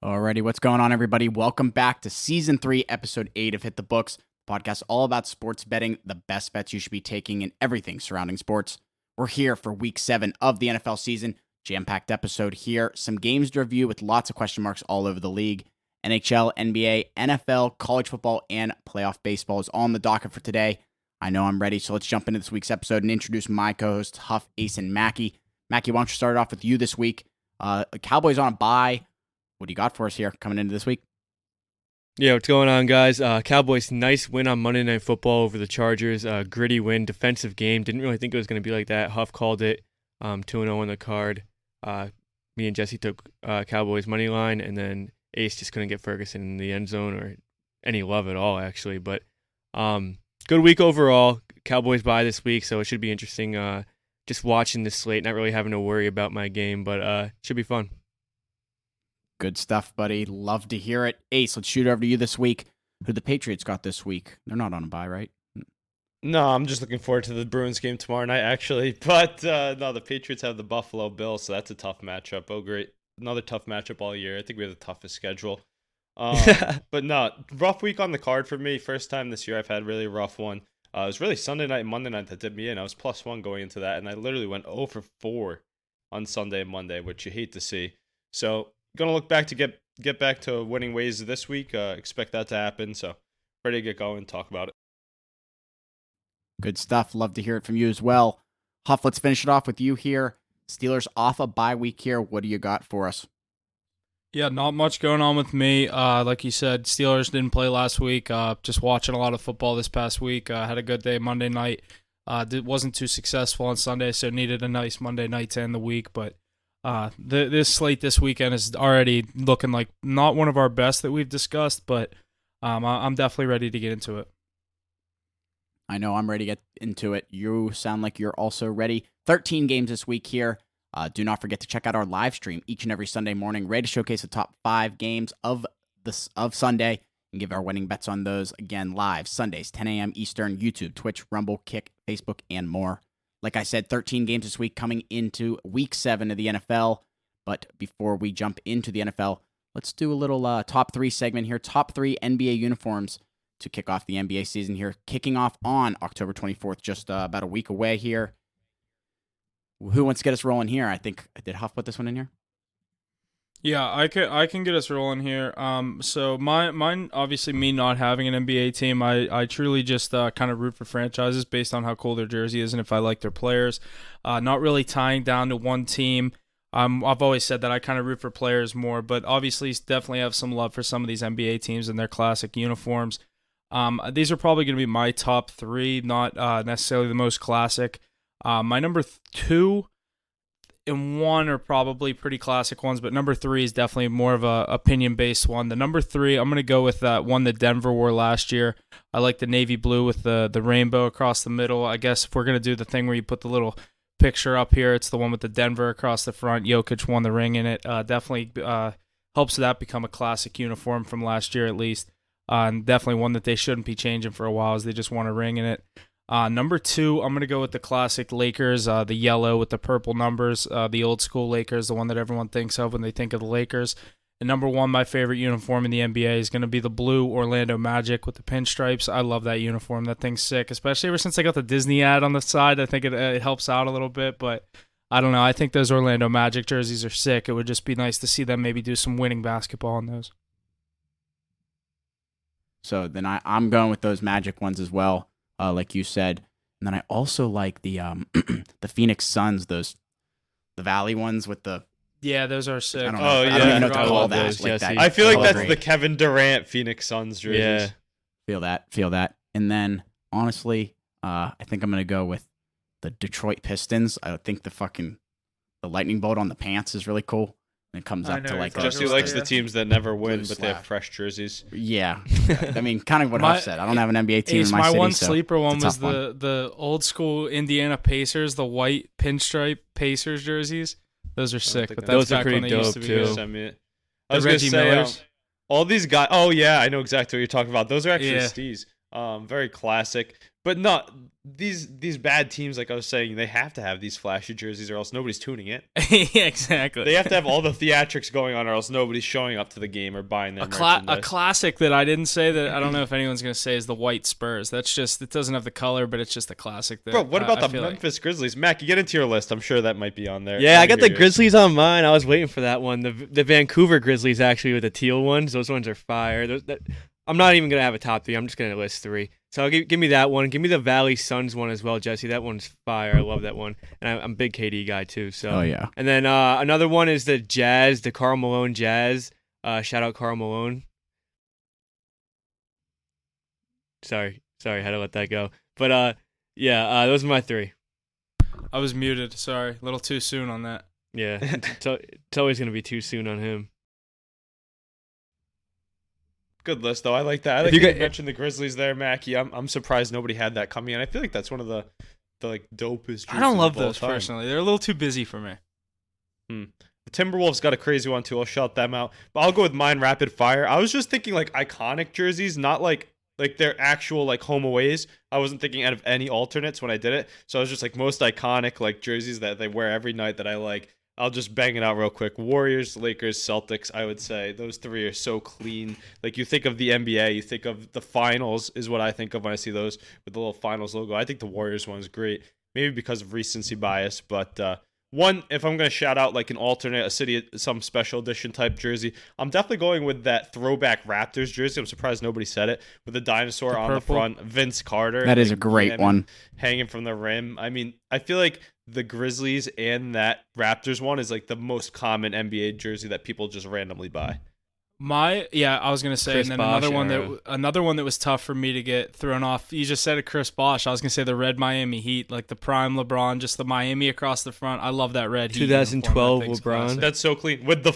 Alrighty, what's going on, everybody? Welcome back to Season 3, Episode 8 of Hit the Books, podcast all about sports betting, the best bets you should be taking, and everything surrounding sports. We're here for Week 7 of the NFL season. Jam-packed episode here. Some games to review with lots of question marks all over the league. NHL, NBA, NFL, college football, and playoff baseball is all on the docket for today. I know I'm ready, so let's jump into this week's episode and introduce my co-hosts, Huff, Ace, and Mackie. Mackie, why don't you start off with you this week? Cowboys on a bye. What do you got for us here coming into this week? Yeah, what's going on, guys? Cowboys, nice win on Monday Night Football over the Chargers. Gritty win, defensive game. Didn't really think it was going to be like that. Huff called it 2-0 on the card. Me and Jesse took Cowboys money line, and then Ace just couldn't get Ferguson in the end zone or any love at all, actually. But good week overall. Cowboys bye this week, so it should be interesting just watching this slate, not really having to worry about my game, but it should be fun. Good stuff, buddy. Love to hear it. Ace, let's shoot over to you this week. Who the Patriots got this week? They're not on a bye, right? No, I'm just looking forward to the Bruins game tomorrow night, actually. But no, the Patriots have the Buffalo Bills, so that's a tough matchup. Oh, great. Another tough matchup all year. I think we have the toughest schedule. But no, rough week on the card for me. First time this year I've had a really rough one. It was really Sunday night and Monday night that did me in. I was +1 going into that, and I literally went 0 for 4 on Sunday and Monday, which you hate to see. So going to look back to get back to winning ways this week. Expect that to happen. So ready to get going, talk about it. Good stuff. Love to hear it from you as well. Huff, let's finish it off with you here. Steelers off a bye week here. What do you got for us? Yeah, not much going on with me. Like you said, Steelers didn't play last week. Just watching a lot of football this past week. Had a good day Monday night. Wasn't too successful on Sunday, so needed a nice Monday night to end the week. But this slate this weekend is already looking like not one of our best that we've discussed, but I'm definitely ready to get into it. I know I'm ready to get into it. You sound like you're also ready. 13 games this week here. Do not forget to check out our live stream each and every Sunday morning, ready to showcase the top 5 games of Sunday and give our winning bets on those again live Sundays, 10 a.m. Eastern, YouTube, Twitch, Rumble, Kick, Facebook, and more. Like I said, 13 games this week coming into Week 7 of the NFL. But before we jump into the NFL, let's do a little top 3 segment here. Top 3 NBA uniforms to kick off the NBA season here. Kicking off on October 24th, just about a week away here. Who wants to get us rolling here? I think, did Huff put this one in here? Yeah, I can get us rolling here. So mine obviously me not having an NBA team, I truly just kind of root for franchises based on how cool their jersey is and if I like their players. Not really tying down to one team. I've always said that I kind of root for players more, but obviously definitely have some love for some of these NBA teams and their classic uniforms. These are probably going to be my top 3, not necessarily the most classic. My number 2 and 1 are probably pretty classic ones, but number 3 is definitely more of a opinion-based one. The number 3, I'm going to go with that one that Denver wore last year. I like the navy blue with the rainbow across the middle. I guess if we're going to do the thing where you put the little picture up here, it's the one with the Denver across the front. Jokic won the ring in it. Definitely helps that become a classic uniform from last year at least. And definitely one that they shouldn't be changing for a while as they just want a ring in it. Number 2, I'm going to go with the classic Lakers, the yellow with the purple numbers, the old school Lakers, the one that everyone thinks of when they think of the Lakers. And number 1, my favorite uniform in the NBA is going to be the blue Orlando Magic with the pinstripes. I love that uniform. That thing's sick, especially ever since I got the Disney ad on the side. I think it helps out a little bit, but I don't know. I think those Orlando Magic jerseys are sick. It would just be nice to see them maybe do some winning basketball on those. So then I'm going with those Magic ones as well. Like you said, and then I also like the the Phoenix Suns, the Valley ones with the. Yeah, those are sick. I don't know. Oh, I yeah. don't even know what I to call love that. those, Like Jesse. that. I feel like that's great. the Kevin Durant Phoenix Suns jerseys. Yeah. Feel that. And then honestly, I think I'm gonna go with the Detroit Pistons. I think the lightning bolt on the pants is really cool. And it comes up to like Jesse likes the teams that never win, but they have fresh jerseys. Yeah. I mean, kind of what Huff said. I don't have an NBA team Ace, in my city. one so sleeper one it's a was tough the old school Indiana Pacers, the white pinstripe Pacers jerseys. Those are sick. But that's those are back pretty when they used to dope, be too. good. Send me it. The I was going to Reggie say, Millers. all these guys. Oh, yeah, I know exactly what you're talking about. Those are actually Yeah. stees. Very classic. But no, these bad teams, like I was saying, they have to have these flashy jerseys, or else nobody's tuning in. Yeah, exactly. They have to have all the theatrics going on, or else nobody's showing up to the game or buying their A merchandise. classic that I didn't say that I don't know if anyone's gonna say is the white Spurs. That's just it doesn't have the color, but it's just a classic. That, Bro, what about I the feel like- Memphis Grizzlies? Mac, you get into your list. I'm sure that might be on there. Yeah, I got the hear yours. Grizzlies on mine. I was waiting for that one. The Vancouver Grizzlies actually with the teal ones. Those ones are fire. I'm not even gonna have a top 3. I'm just gonna list 3. So give me that one. Give me the Valley Suns one as well, Jesse. That one's fire. I love that one, and I'm a big KD guy too. So. Oh yeah. And then another one is the Jazz, the Karl Malone Jazz. Shout out Karl Malone. Sorry, had to let that go. But yeah, those are my 3. I was muted. Sorry, a little too soon on that. Yeah, it's always gonna be too soon on him. Good list, though. I like that. I like you you get- mentioned the Grizzlies there, Mackie. I'm surprised nobody had that coming in. I feel like that's one of the like dopest. I don't jerseys love of all those time. personally. They're a little too busy for me. The Timberwolves got a crazy one too. I'll shout them out. But I'll go with mine rapid fire. I was just thinking like iconic jerseys, not like their actual like home aways. I wasn't thinking out of any alternates when I did it. So I was just like most iconic like jerseys that they wear every night that I like. I'll just bang it out real quick. Warriors, Lakers, Celtics, I would say. Those 3 are so clean. Like you think of the NBA, you think of the finals is what I think of when I see those with the little finals logo. I think the Warriors one is great. Maybe because of recency bias, but one, if I'm going to shout out like an alternate, a city, some special edition type jersey, I'm definitely going with that throwback Raptors jersey. I'm surprised nobody said it. With the dinosaur on the purple? front, Vince Carter. That is a like, great him one. Hanging from the rim. I mean, I feel like the Grizzlies and that Raptors one is like the most common NBA jersey that people just randomly buy. I was gonna say, Chris and then Bosh another one that was tough for me to get thrown off. You just said it, Chris Bosh. I was gonna say the red Miami Heat, like the prime LeBron, just the Miami across the front. I love that red Heat. 2012 uniform. That thing's LeBron. classic. That's so clean with the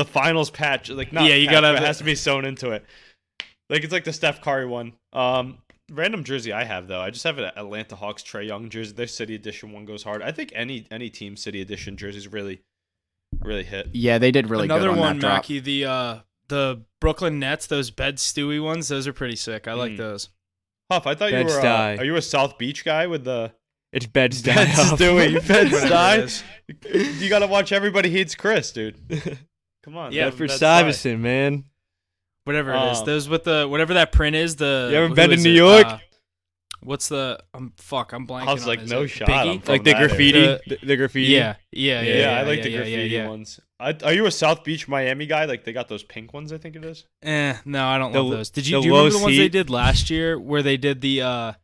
finals patch. Like not Yeah, you patch, gotta but have it it. has to be sewn into it. Like it's like the Steph Curry one. Random jersey I have though. I just have an Atlanta Hawks Trae Young jersey. Their City Edition one goes hard. I think any team City Edition jerseys really hit. Yeah, they did really Another good on one, that drop. Mackie, the Brooklyn Nets, those Bed Stewie ones. Those are pretty sick. I like those. Huff, I thought you were. Bed-Stuy. Are you a South Beach guy with the It's Bed-Stuy. Bed-Stuy? Whatever it Bed-Stuy? is. You gotta watch Everybody Hates Chris, dude. Come on. Yeah, Bedford Bed-Stuy. Stuyvesant, man. Whatever it is. Oh. Those with the whatever that print is. The You ever who been to is New it? York? What's the? I'm blanking. I was on like, it. Is no it shot. Biggie? I'm from Like the that area. graffiti. The graffiti. Yeah. Yeah, I like the yeah, graffiti yeah. ones. Are you a South Beach Miami guy? Like they got those pink ones, I think it is. No, I don't The- love those. Do the you remember the low ones they seat- did last year where they did the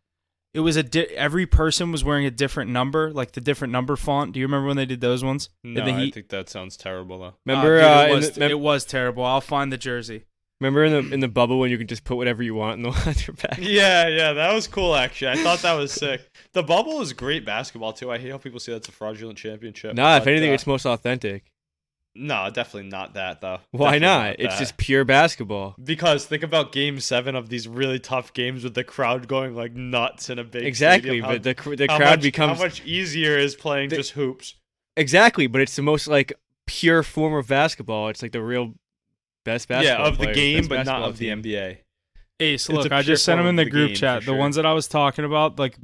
it was every person was wearing a different number, like the different number font. Do you remember when they did those ones? No, the I Heat? think that sounds terrible though. Remember, Dude, it was terrible. I'll find the jersey. remember in the bubble when you could just put whatever you want on your back. Yeah, that was cool actually. I thought that was sick. The bubble is great basketball too. I hate how people say that's a fraudulent championship. Nah, if but, anything, it's most authentic. no, definitely not that though. Why Definitely not? It's that. just pure basketball. Because think about Game 7 of these really tough games with the crowd going like nuts in a big Exactly, stadium. but the crowd becomes how much easier is playing just hoops. exactly, but it's the most like pure form of basketball. It's like the real best basketball. Yeah, of the players, game, best but not basketball of the team. NBA. Ace, It's look, a I pure just sent form them in of the the group game, chat. for The sure. ones that I was talking about, like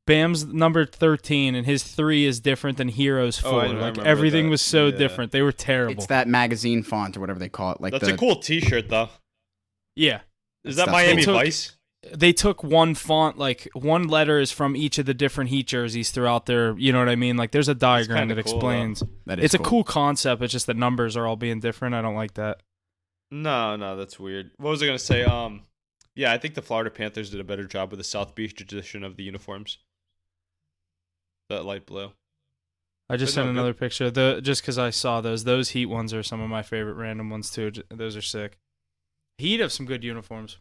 Bam's number 13, and his 3 is different than Hero's 4. Oh, I like remember everything that. was so Yeah. different. They were terrible. It's that magazine font or whatever they call it. Like That's the, a cool T-shirt though. Yeah. Is That's that tough. Miami They took- Vice? They took one font, like one letter is from each of the different Heat jerseys throughout their, you know what I mean? Like there's a diagram kinda that cool, explains. That is It's a cool concept. It's just the numbers are all being different. I don't like that. No, that's weird. What was I gonna say? Yeah, I think the Florida Panthers did a better job with the South Beach edition of the uniforms. That light blue. I just But no, sent good. another picture. Just because I saw those. Those Heat ones are some of my favorite random ones too. Those are sick. Heat have some good uniforms.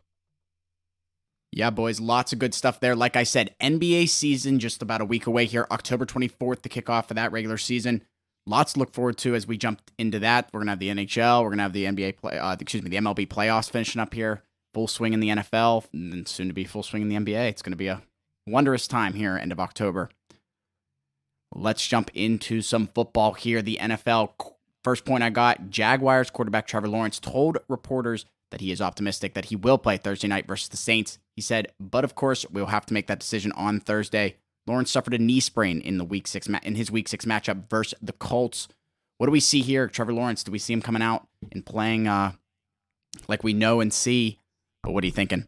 Yeah, boys, lots of good stuff there. Like I said, NBA season just about a week away here, October 24th, the kickoff of that regular season. Lots to look forward to as we jump into that. We're gonna have the NHL, we're gonna have the NBA the MLB playoffs finishing up here, full swing in the NFL, and then soon to be full swing in the NBA. It's gonna be a wondrous time here, end of October. Let's jump into some football here. The NFL. First point I got: Jaguars quarterback Trevor Lawrence told reporters that he is optimistic that he will play Thursday night versus the Saints. He said, but of course, we'll have to make that decision on Thursday. Lawrence suffered a knee sprain in his Week 6 matchup versus the Colts. What do we see here, Trevor Lawrence? Do we see him coming out and playing like we know and see? But what are you thinking?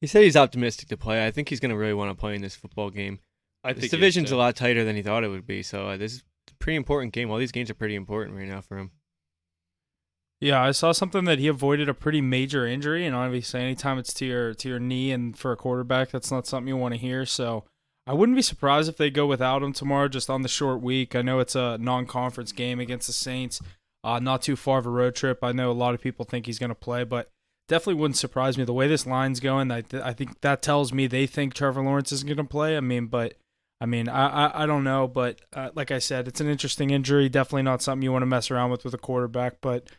He said he's optimistic to play. I think he's going to really want to play in this football game. This division's a lot tighter than he thought it would be, so this is a pretty important game. All these games are pretty important right now for him. Yeah, I saw something that he avoided a pretty major injury, and obviously anytime it's to your knee and for a quarterback, that's not something you want to hear. So I wouldn't be surprised if they go without him tomorrow just on the short week. I know it's a non-conference game against the Saints, not too far of a road trip. I know a lot of people think he's going to play, but definitely wouldn't surprise me. The way this line's going, I think that tells me they think Trevor Lawrence isn't going to play. I don't know, but like I said, it's an interesting injury. Definitely not something you want to mess around with a quarterback, but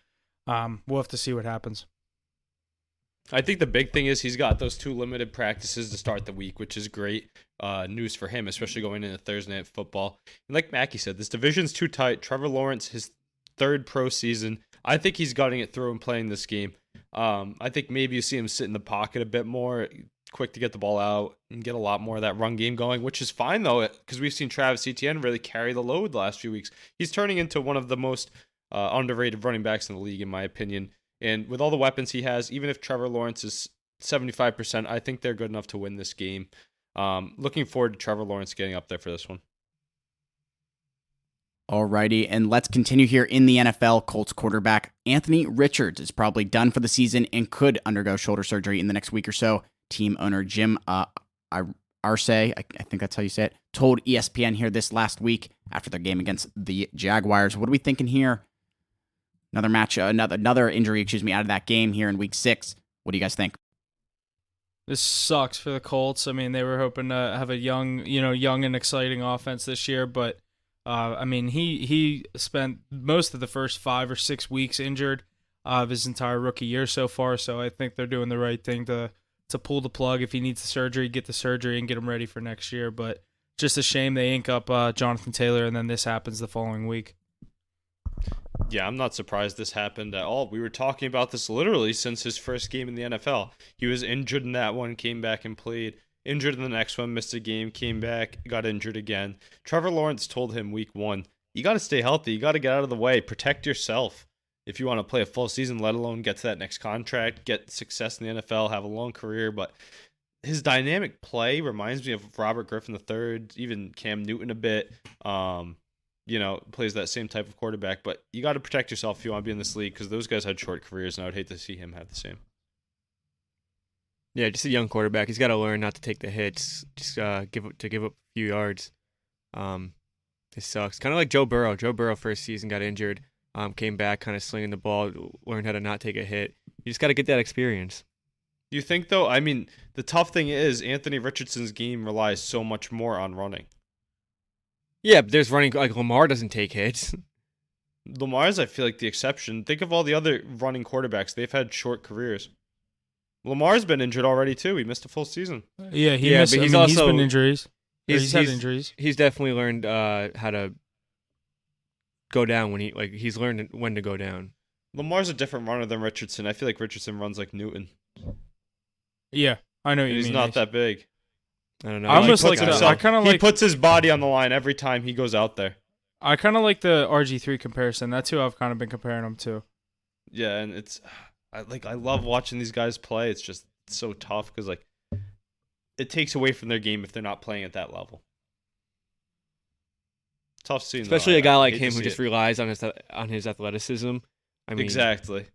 we'll have to see what happens. I think the big thing is he's got those 2 limited practices to start the week, which is great news for him, especially going into Thursday Night Football. And like Mackie said, this division's too tight. Trevor Lawrence, his 3rd pro season, I think he's gutting it through and playing this game. I think maybe you see him sit in the pocket a bit more, quick to get the ball out and get a lot more of that run game going, which is fine though, because we've seen Travis Etienne really carry the load the last few weeks. He's turning into one of the most underrated running backs in the league, in my opinion. And with all the weapons he has, even if Trevor Lawrence is 75%, I think they're good enough to win this game. Looking forward to Trevor Lawrence getting up there for this one. Alrighty, and let's continue here in the NFL. Colts quarterback Anthony Richards is probably done for the season and could undergo shoulder surgery in the next week or so. Team owner Jim Irsay, I think that's how you say it, told ESPN here this last week after their game against the Jaguars. What are we thinking here? Another injury, out of that game here in Week 6. What do you guys think? This sucks for the Colts. I mean, they were hoping to have a young and exciting offense this year, but he spent most of the first 5 or 6 weeks injured of his entire rookie year so far. So I think they're doing the right thing to pull the plug. If he needs the surgery, get the surgery and get him ready for next year. But just a shame they ink up Jonathan Taylor and then this happens the following week. Yeah, I'm not surprised this happened at all. We were talking about this literally since his first game in the NFL. He was injured in that one, came back and played. Injured in the next one, missed a game, came back, got injured again. Trevor Lawrence told him week 1, you got to stay healthy. You got to get out of the way. Protect yourself if you want to play a full season, let alone get to that next contract, get success in the NFL, have a long career. But his dynamic play reminds me of Robert Griffin III, even Cam Newton a bit. Plays that same type of quarterback. But you got to protect yourself if you want to be in this league because those guys had short careers, and I would hate to see him have the same. Yeah, just a young quarterback. He's got to learn not to take the hits, just give up a few yards. It sucks. Kind of like Joe Burrow. Joe Burrow first season got injured, came back kind of slinging the ball, learned how to not take a hit. You just got to get that experience. You think, though, the tough thing is Anthony Richardson's game relies so much more on running. Yeah, but there's running, like Lamar doesn't take hits. Lamar's, I feel like, the exception. Think of all the other running quarterbacks. They've had short careers. Lamar's been injured already too. He missed a full season. Yeah, he's been injuries. He's had injuries. He's definitely learned how to go down when he's learned when to go down. Lamar's a different runner than Richardson. I feel like Richardson runs like Newton. Yeah, I know what you mean. He's not that big. I don't know. He puts his body on the line every time he goes out there. I kind of like the RG3 comparison. That's who I've kind of been comparing him to. Yeah, and I love watching these guys play. It's just so tough because it takes away from their game if they're not playing at that level. Tough scene, especially a guy like him who just relies on his athleticism. Exactly.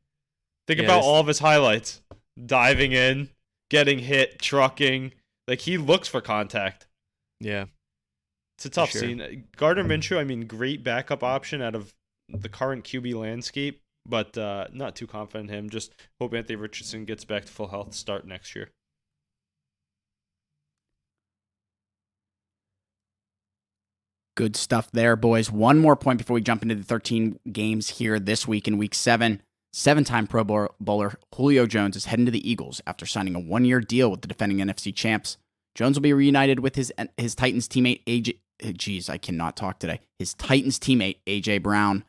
Think about all of his highlights: diving in, getting hit, trucking. He looks for contact. Yeah, it's a tough scene. Gardner Minshew, great backup option out of the current QB landscape. But not too confident in him. Just hope Anthony Richardson gets back to full health to start next year. Good stuff there, boys. One more point before we jump into the 13 games here this week in Week 7. 7-time Pro Bowler Julio Jones is heading to the Eagles after signing a 1-year deal with the defending NFC champs. Jones will be reunited with his Titans teammate, his Titans teammate, A.J. Brown.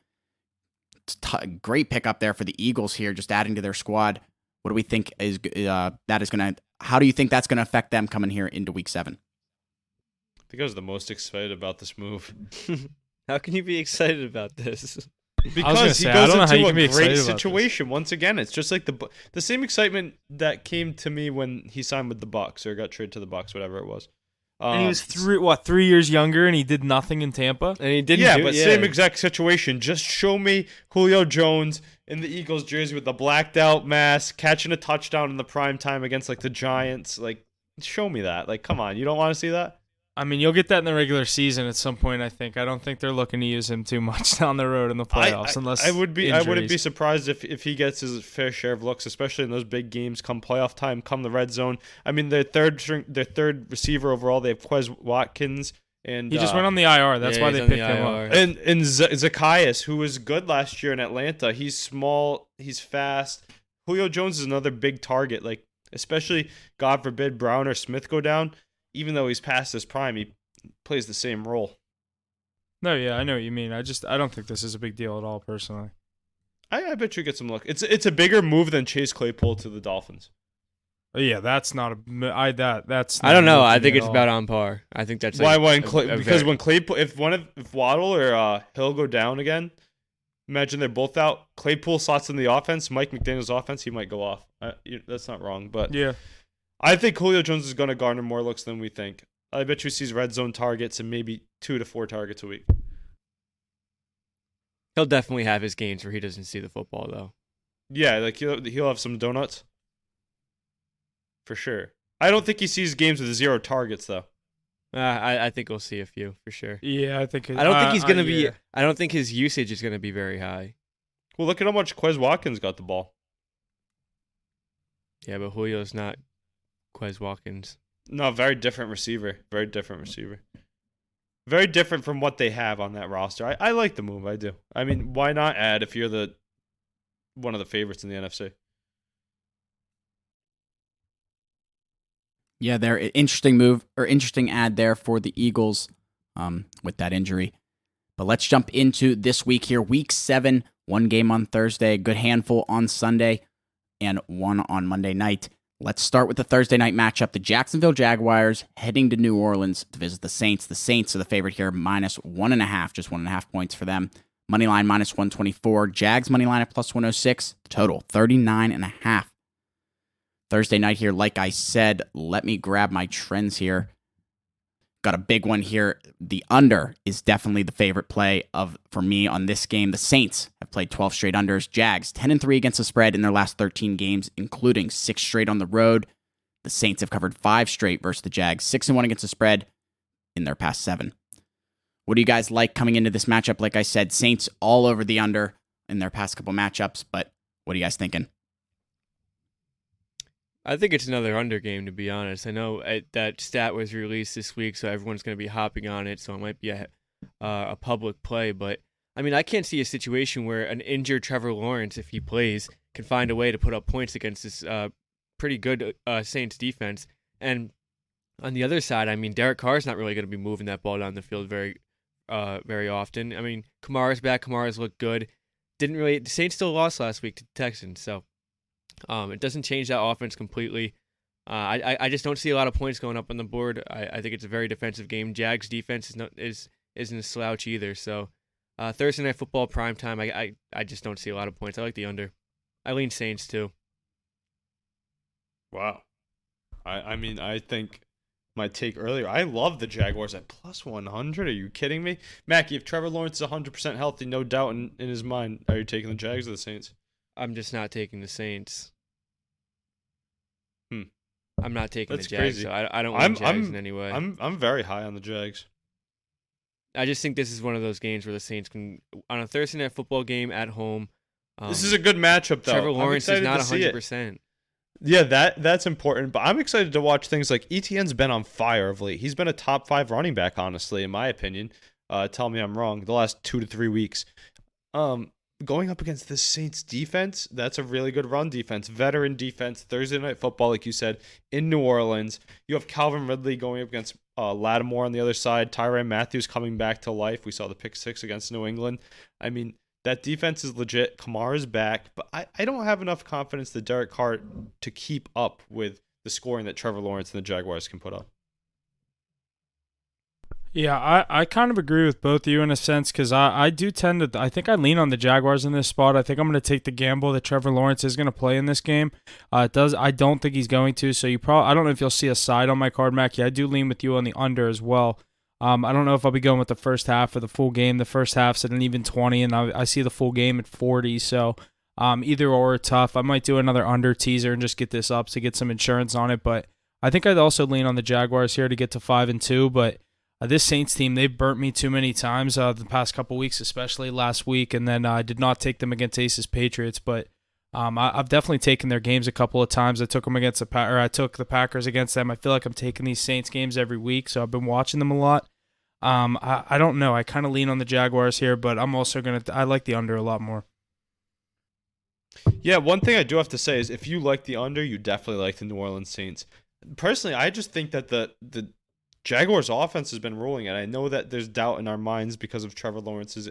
great pickup there for the Eagles here, just adding to their squad. What do we think how do you think that's going to affect them coming here into week 7? I think I was the most excited about this move. How can you be excited about this? Because he say, I goes don't know how you into can be a great excited about this. situation. Once again, it's just like the same excitement that came to me when he signed with the Bucks or got traded to the Bucks, whatever it was. And he was 3 years younger, and he did nothing in Tampa. And he didn't. Same exact situation. Just show me Julio Jones in the Eagles jersey with the blacked out mask, catching a touchdown in the prime time against like the Giants. Like, show me that. Like, come on, you don't want to see that? I mean, you'll get that in the regular season at some point. I think. I don't think they're looking to use him too much down the road in the playoffs, unless I wouldn't be injuries. surprised if he gets his fair share of looks, especially in those big games come playoff time, come the red zone. I mean, their third receiver overall, they have Quez Watkins, and He just went on the IR. That's why they picked him up. and Zacchaeus, who was good last year in Atlanta. He's small, he's fast. Julio Jones is another big target. Like, especially God forbid Brown or Smith go down. Even though he's past his prime, he plays the same role. No, yeah, I know what you mean. I don't think this is a big deal at all, personally. I bet you get some luck. It's a bigger move than Chase Claypool to the Dolphins. Yeah, that's not a. That's. I don't know. I looking think at it's all. about on par. I think that's Why? like Because when Claypool, if Waddle or Hill go down again, imagine they're both out. Claypool slots in the offense. Mike McDaniel's offense, he might go off. That's not wrong, but Yeah. I think Julio Jones is going to garner more looks than we think. I bet you sees red zone targets and maybe 2 to 4 targets a week. he'll definitely have his games where he doesn't see the football though. Yeah, like he'll have some donuts. For sure. I don't think he sees games with 0 targets though. I think we'll see a few for sure. Yeah, I think. I don't think he's gonna be. yeah. I don't think his usage is gonna be very high. Well, look at how much Quez Watkins got the ball. Yeah, but Julio's not Quez Watkins. No, very different receiver. Very different receiver. Very different from what they have on that roster. I like the move. I do. I mean, why not add if you're one of the favorites in the NFC? Yeah, they're interesting move or interesting ad there for the Eagles with that injury. But let's jump into this week here. Week 7, 1 game on Thursday, a good handful on Sunday, and 1 on Monday night. Let's start with the Thursday night matchup. The Jacksonville Jaguars heading to New Orleans to visit the Saints. The Saints are the favorite here, -1.5, just 1.5 points for them. Moneyline -124. Jags moneyline at +106. The total 39.5. Thursday night here, like I said, let me grab my trends here. Got a big one here. The under is definitely the favorite play for me on this game. The Saints have played 12 straight unders. Jags 10-3 against the spread in their last 13 games, including 6 straight on the road. The Saints have covered 5 straight versus the Jags, 6-1 against the spread in their past 7. What do you guys like coming into this matchup? Like I said, Saints all over the under in their past couple matchups, but what are you guys thinking? I think it's another under game, to be honest. I know that stat was released this week, so everyone's going to be hopping on it, so it might be a public play. But, I mean, I can't see a situation where an injured Trevor Lawrence, if he plays, can find a way to put up points against this pretty good Saints defense. And on the other side, I mean, Derek Carr's not really going to be moving that ball down the field very often. I mean, Kamara's back. Kamara's looked good. The Saints still lost last week to the Texans, so it doesn't change that offense completely. I just don't see a lot of points going up on the board. I think it's a very defensive game. Jags defense isn't a slouch either. So Thursday Night Football primetime, I just don't see a lot of points. I like the under. I lean Saints too. Wow. I mean, I think my take earlier, I love the Jaguars at +100. Are you kidding me? Mackie, if Trevor Lawrence is 100% healthy, no doubt in his mind, are you taking the Jags or the Saints? I'm just not taking the Saints. Hmm. I'm not taking That's the Jags, crazy. so I don't want Jags in any way. I'm very high on the Jags. I just think this is one of those games where the Saints can, on a Thursday Night Football game at home. This is a good matchup, though. Trevor Lawrence is not 100%. 100%. Yeah, that's important. But I'm excited to watch things like ETN's been on fire of late. He's been a top 5 running back, honestly, in my opinion. Tell me I'm wrong. The last 2 to 3 weeks. Going up against the Saints defense, that's a really good run defense. Veteran defense, Thursday Night Football, like you said, in New Orleans. You have Calvin Ridley going up against Lattimore on the other side. Tyrann Matthews coming back to life. We saw the pick 6 against New England. I mean, That defense is legit. Kamara's back, but I don't have enough confidence that Derek Carr to keep up with the scoring that Trevor Lawrence and the Jaguars can put up. Yeah, I kind of agree with both of you in a sense because I do tend to – I think I lean on the Jaguars in this spot. I think I'm going to take the gamble that Trevor Lawrence is going to play in this game. I don't think he's going to, so I don't know if you'll see a side on my card, Mackie. I do lean with you on the under as well. I don't know if I'll be going with the first half or the full game. The first half's at an even 20, and I see the full game at 40, so either or tough. I might do another under teaser and just get this up to get some insurance on it, but I think I'd also lean on the Jaguars here to get to 5-2, but this Saints team, they've burnt me too many times the past couple weeks, especially last week, and then I did not take them against Aces Patriots, but I've definitely taken their games a couple of times. I took them against I took the Packers against them. I feel like I'm taking these Saints games every week, so I've been watching them a lot. I don't know. I kind of lean on the Jaguars here, but I'm also I like the under a lot more. Yeah, one thing I do have to say is if you like the under, you definitely like the New Orleans Saints. Personally, I just think that the Jaguars' offense has been rolling, and I know that there's doubt in our minds because of Trevor Lawrence's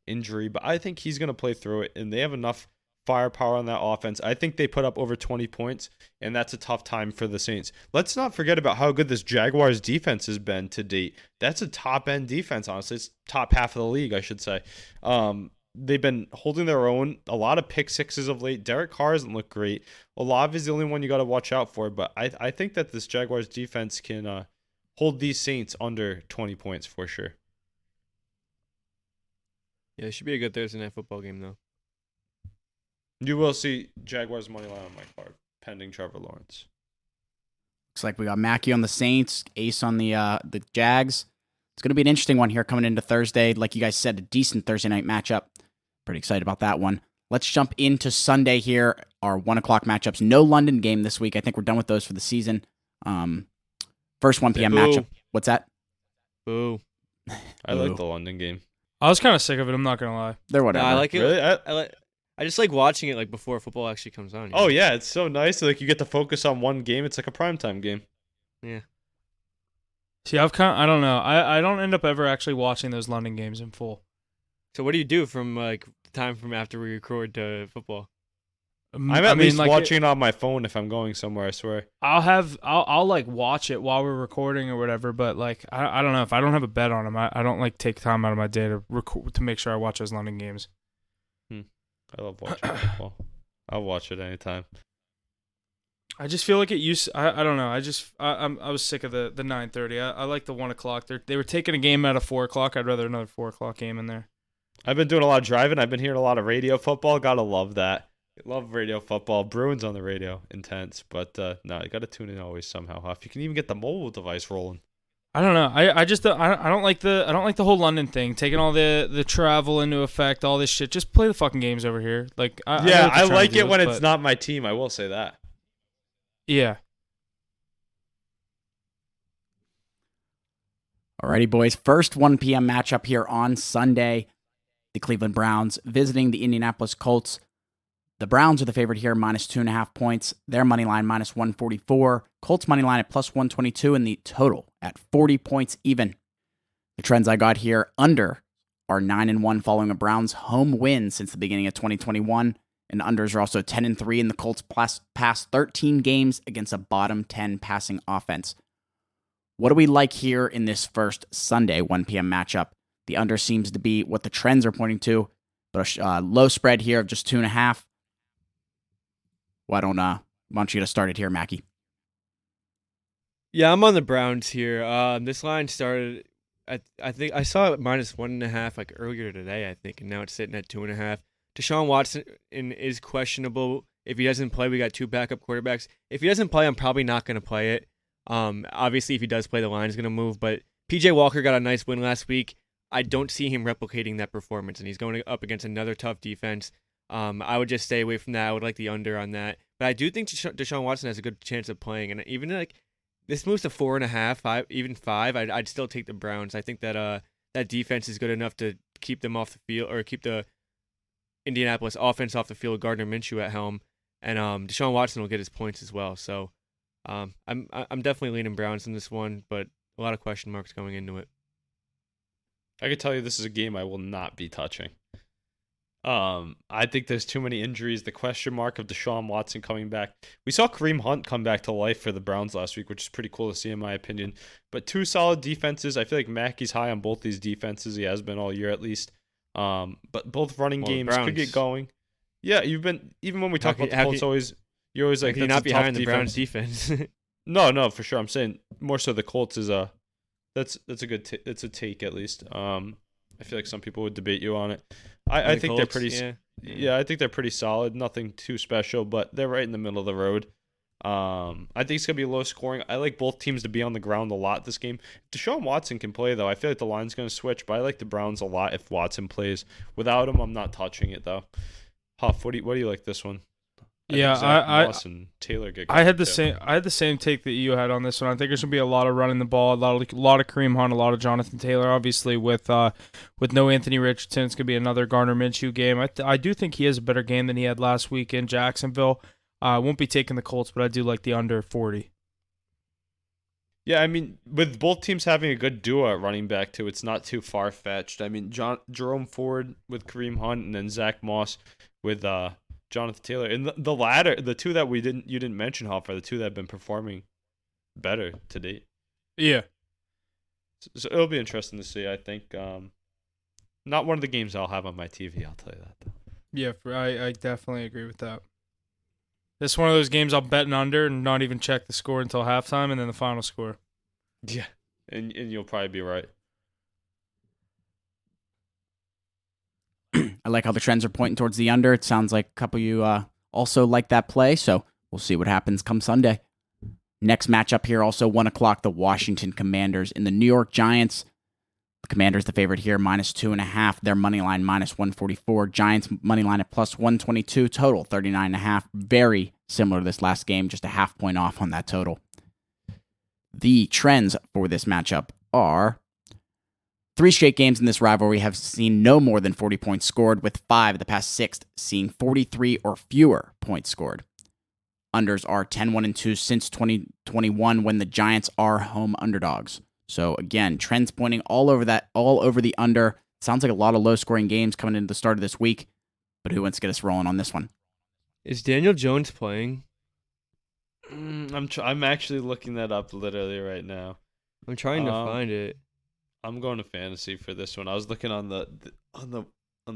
injury, but I think he's going to play through it, and they have enough firepower on that offense. I think they put up over 20 points, and that's a tough time for the Saints. Let's not forget about how good this Jaguars defense has been to date. That's a top-end defense, honestly. It's top half of the league, I should say. They've been holding their own. A lot of pick sixes of late. Derek Carr doesn't look great. Olave is the only one you got to watch out for, but I think that this Jaguars defense can hold these Saints under 20 points for sure. Yeah, it should be a good Thursday night football game, though. You will see Jaguars money line on my card, pending Trevor Lawrence. Looks like we got Mackie on the Saints, Ace on the Jags. It's going to be an interesting one here coming into Thursday. Like you guys said, a decent Thursday night matchup. Pretty excited about that one. Let's jump into Sunday here. Our 1 o'clock matchups. No London game this week. I think we're done with those for the season. First 1 p.m. matchup. What's that? Boo. I like the London game. I was kind of sick of it. I'm not gonna lie. They're whatever. No, I like it. Really? I just like watching it like before football actually comes on. Oh yeah, it's so nice. Like you get to focus on one game. It's like a primetime game. Yeah. See, I don't know. I don't end up ever actually watching those London games in full. So what do you do from like the time from after we record to football? I'm at least watching it on my phone if I'm going somewhere, I swear. I'll like watch it while we're recording or whatever, but like I don't know, if I don't have a bet on them, I don't like take time out of my day to record to make sure I watch those London games. I love watching football. I'll watch it anytime. I just feel like it used. I don't know. I was sick of the 9:30. I like the 1 o'clock. They were taking a game out of 4 o'clock. I'd rather another 4 o'clock game in there. I've been doing a lot of driving. I've been hearing a lot of radio football. Gotta love that. Love radio football. Bruins on the radio, intense. But no, you gotta tune in always somehow. If you can even get the mobile device rolling. I don't know. I just I don't like the whole London thing, taking all the travel into effect, all this shit. Just play the fucking games over here. Like I like it when it's not my team. I will say that. Yeah. Alrighty, boys. First 1 p.m. matchup here on Sunday. The Cleveland Browns visiting the Indianapolis Colts. The Browns are the favorite here, minus 2.5 points. Their money line, minus 144. Colts money line at plus 122, and the total at 40 points even. The trends I got here under are 9-1 following a Browns home win since the beginning of 2021. And unders are also 10-3 in the Colts past 13 games against a bottom 10 passing offense. What do we like here in this first Sunday 1 p.m. matchup? The under seems to be what the trends are pointing to, but a low spread here of just 2.5. Why don't you get us started here, Mackie? Yeah, I'm on the Browns here. This line started, I think I saw it minus 1.5 like earlier today, I think, and now it's sitting at 2.5. Deshaun Watson is questionable. If he doesn't play, we got 2 backup quarterbacks. If he doesn't play, I'm probably not going to play it. Obviously, if he does play, the line is going to move. But PJ Walker got a nice win last week. I don't see him replicating that performance, and he's going up against another tough defense. I would just stay away from that. I would like the under on that. But I do think Deshaun Watson has a good chance of playing. And even like this moves to 4.5, 5, even 5, I'd still take the Browns. I think that that defense is good enough to keep them off the field, or keep the Indianapolis offense off the field with Gardner Minshew at helm. And Deshaun Watson will get his points as well. So I'm definitely leaning Browns in this one, but a lot of question marks going into it. I can tell you this is a game I will not be touching. I think there's too many injuries. The question mark of Deshaun Watson coming back. We saw Kareem Hunt come back to life for the Browns last week, which is pretty cool to see in my opinion. But two solid defenses. I feel like Mackey's high on both these defenses. He has been all year at least. But both running games could get going. Yeah, you've been even when we talk about the Colts, you're always like, that's not behind the Browns defense. No, for sure. I'm saying more so the Colts is that's a good it's a take at least. I feel like some people would debate you on it. I think Colts, they're pretty. Yeah, I think they're pretty solid. Nothing too special, but they're right in the middle of the road. I think it's gonna be low scoring. I like both teams to be on the ground a lot this game. Deshaun Watson can play though. I feel like the line's gonna switch, but I like the Browns a lot if Watson plays. Without him, I'm not touching it though. Huff, what do you like this one? Moss and Taylor get. I had the same take that you had on this one. I think there's gonna be a lot of running the ball, a lot of Kareem Hunt, a lot of Jonathan Taylor. Obviously, with no Anthony Richardson, it's gonna be another Gardner Minshew game. I do think he has a better game than he had last week in Jacksonville. I won't be taking the Colts, but I do like the under 40. Yeah, I mean, with both teams having a good duo at running back too, it's not too far fetched. I mean, Jerome Ford with Kareem Hunt, and then Zach Moss with Jonathan Taylor, and the latter, the two that you didn't mention, Hoff, are the two that have been performing better to date. Yeah. So it'll be interesting to see. I think not one of the games I'll have on my TV. I'll tell you that though. Yeah, I definitely agree with that. This is one of those games I'll bet an under and not even check the score until halftime and then the final score. Yeah, and you'll probably be right. I like how the trends are pointing towards the under. It sounds like a couple of you also like that play, so we'll see what happens come Sunday. Next matchup here, also 1 o'clock, the Washington Commanders and the New York Giants. The Commanders the favorite here, -2.5. Their money line -144. Giants money line at +122. Total 39.5. Very similar to this last game, just a half point off on that total. The trends for this matchup are 3 straight games in this rivalry have seen no more than 40 points scored, with 5 of the past 6 seeing 43 or fewer points scored. Unders are 10-1-2 since 2021 when the Giants are home underdogs. So again, trends pointing all over the under. Sounds like a lot of low-scoring games coming into the start of this week, but who wants to get us rolling on this one? Is Daniel Jones playing? I'm actually looking that up literally right now. I'm trying to find it. I'm going to fantasy for this one. I was looking on the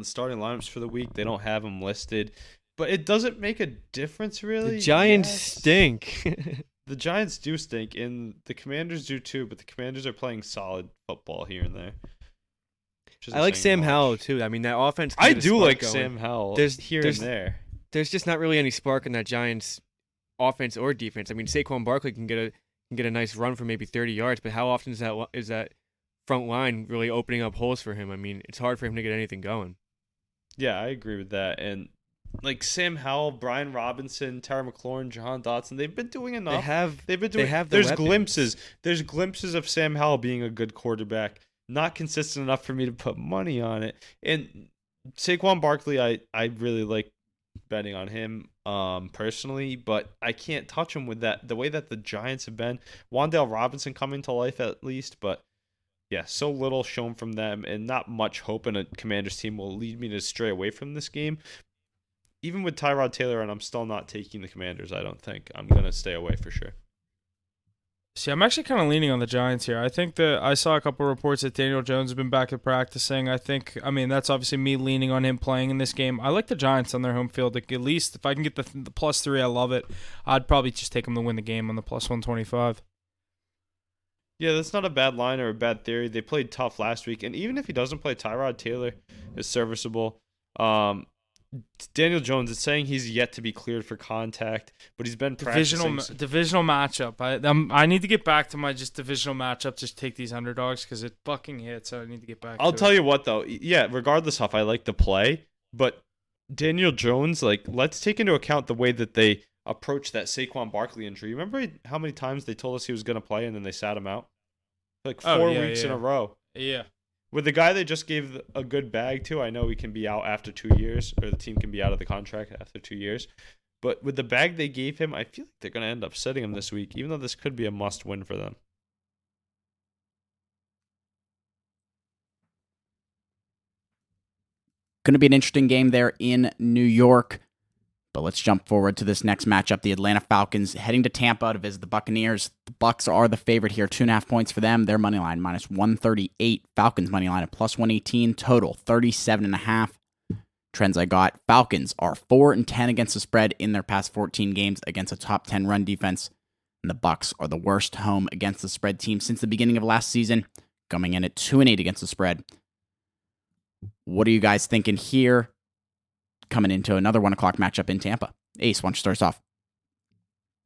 starting lineups for the week. They don't have them listed, but it doesn't make a difference really. The Giants stink. The Giants do stink, and the Commanders do too. But the Commanders are playing solid football here and there. I like Sam Howell too. I mean, that offense. I do like Sam Howell. There's and there. There's just not really any spark in that Giants offense or defense. I mean, Saquon Barkley can get a nice run for maybe 30 yards, but how often is that front line really opening up holes for him? I mean, it's hard for him to get anything going. Yeah, I agree with that. And like Sam Howell, Brian Robinson, Terry McLaurin, Jahan Dotson, they've been doing enough. There's glimpses. There's glimpses of Sam Howell being a good quarterback. Not consistent enough for me to put money on it. And Saquon Barkley, I really like betting on him personally, but I can't touch him with that. The way that the Giants have been, Wan'Dale Robinson coming to life at least, but yeah, so little shown from them and not much hope in a Commanders team will lead me to stray away from this game. Even with Tyrod Taylor, and I'm still not taking the Commanders, I don't think. I'm going to stay away for sure. See, I'm actually kind of leaning on the Giants here. I think that I saw a couple reports that Daniel Jones has been back to practicing. I mean, that's obviously me leaning on him playing in this game. I like the Giants on their home field. At least if I can get the +3, I love it. I'd probably just take them to win the game on the +125. Yeah, that's not a bad line or a bad theory. They played tough last week, and even if he doesn't play, Tyrod Taylor is serviceable. Daniel Jones is saying he's yet to be cleared for contact, but he's been practicing. Divisional matchup. I need to get back to my just divisional matchup. Just take these underdogs because it fucking hits. So I need to get back. I'll tell you what though. Yeah, regardless of I like the play, but Daniel Jones, like, let's take into account the way that they approached that Saquon Barkley injury. Remember how many times they told us he was going to play and then they sat him out? Like 4 weeks in a row. Yeah. With the guy they just gave a good bag to, I know he can be out after 2 years, or the team can be out of the contract after 2 years. But with the bag they gave him, I feel like they're going to end up sitting him this week, even though this could be a must-win for them. Going to be an interesting game there in New York. But let's jump forward to this next matchup. The Atlanta Falcons heading to Tampa to visit the Buccaneers. The Bucs are the favorite here. 2.5 points for them. Their money line minus 138. Falcons money line at plus 118. Total 37.5. Trends I got. Falcons are 4-10 against the spread in their past 14 games against a top 10 run defense. And the Bucs are the worst home against the spread team since the beginning of last season, coming in at 2-8 against the spread. What are you guys thinking here? Coming into another 1 o'clock matchup in Tampa. Ace, why don't you start us off?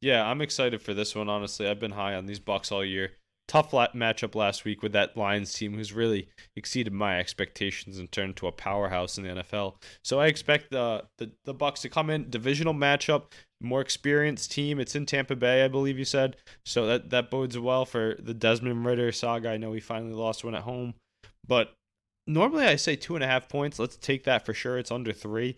Yeah, I'm excited for this one, honestly. I've been high on these Bucks all year. Tough matchup last week with that Lions team who's really exceeded my expectations and turned into a powerhouse in the NFL. So I expect the Bucks to come in, divisional matchup, more experienced team. It's in Tampa Bay, I believe you said. So that bodes well for the Desmond Ridder saga. I know he finally lost one at home. But normally I say 2.5 points. Let's take that for sure. It's under 3.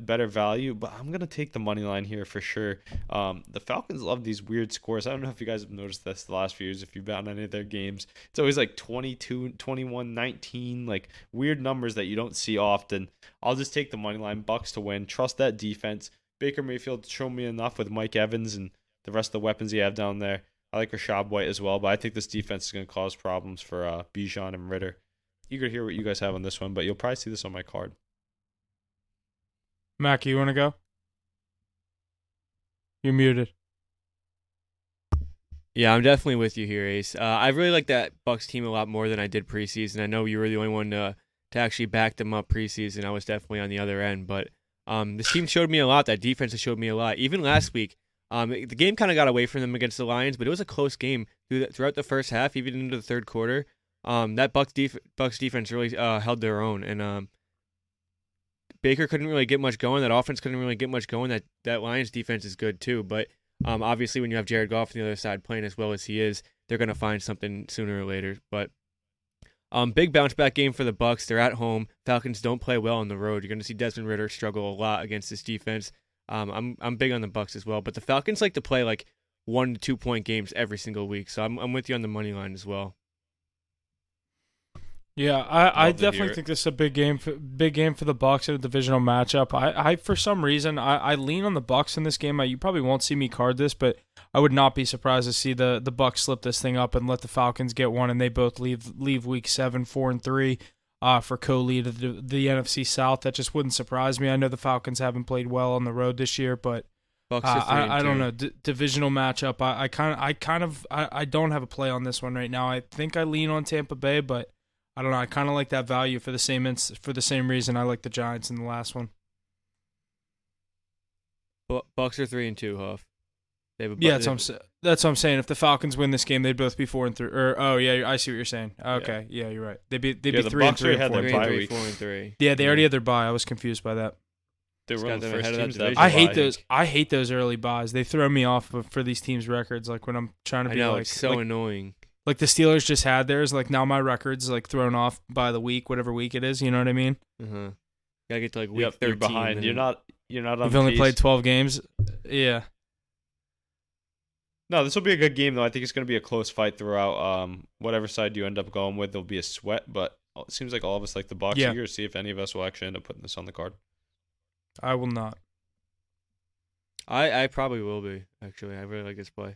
Better value, but I'm gonna take the money line here for sure. The Falcons love these weird scores. I don't know if you guys have noticed this the last few years. If you've been on any of their games, it's always like 22, 21, 19, like weird numbers that you don't see often. I'll just take the money line. Bucks to win. Trust that defense. Baker Mayfield showed me enough with Mike Evans and the rest of the weapons he have down there. I like Rashad White as well, but I think this defense is gonna cause problems for Bijan and Ritter. Eager to hear what you guys have on this one, but you'll probably see this on my card. Mac, you want to go? You're muted. Yeah, I'm definitely with you here, Ace. I really like that Bucks team a lot more than I did preseason. I know you were the only one to actually back them up preseason. I was definitely on the other end, but this team showed me a lot. That defense has showed me a lot. Even last week, the game kind of got away from them against the Lions, but it was a close game throughout the first half, even into the third quarter. That Bucks defense really held their own, and Baker couldn't really get much going. That offense couldn't really get much going. That Lions defense is good too, but obviously when you have Jared Goff on the other side playing as well as he is, they're going to find something sooner or later. But big bounce back game for the Bucks. They're at home. Falcons don't play well on the road. You're going to see Desmond Ridder struggle a lot against this defense. I'm big on the Bucks as well, but the Falcons like to play like 1 to 2 point games every single week. So I'm with you on the money line as well. Yeah, I definitely think this is a big game for the Bucs in a divisional matchup. I for some reason I lean on the Bucs in this game. You probably won't see me card this, but I would not be surprised to see the Bucs slip this thing up and let the Falcons get one, and they both leave Week 7 4-3 for co-lead of the NFC South. That just wouldn't surprise me. I know the Falcons haven't played well on the road this year, but I don't know. Divisional matchup. I don't have a play on this one right now. I think I lean on Tampa Bay, but I don't know. I kind of like that value for the same reason I like the Giants in the last one. Bucks are 3-2, Huff. That's what I'm saying. If the Falcons win this game, they'd both be 4-3. I see what you're saying. Okay, yeah, you're right. They'd be 3-3. Had their bye 4-3. Yeah, they already had their bye. I was confused by that. They were on the first teams that I hate those. I hate those early buys. They throw me off for these teams' records. Like when I'm trying to be it's so annoying. Like the Steelers just had theirs. Like now my record's like thrown off by the week, whatever week it is. You know what I mean? Uh-huh. Gotta get to like week 13. You're behind. You're not on We've only played 12 games. Yeah. No, this will be a good game though. I think it's going to be a close fight throughout. Whatever side you end up going with, there'll be a sweat. But it seems like all of us like the Bucs. Yeah. Eager to see if any of us will actually end up putting this on the card. I will not. I probably will be, actually. I really like this play.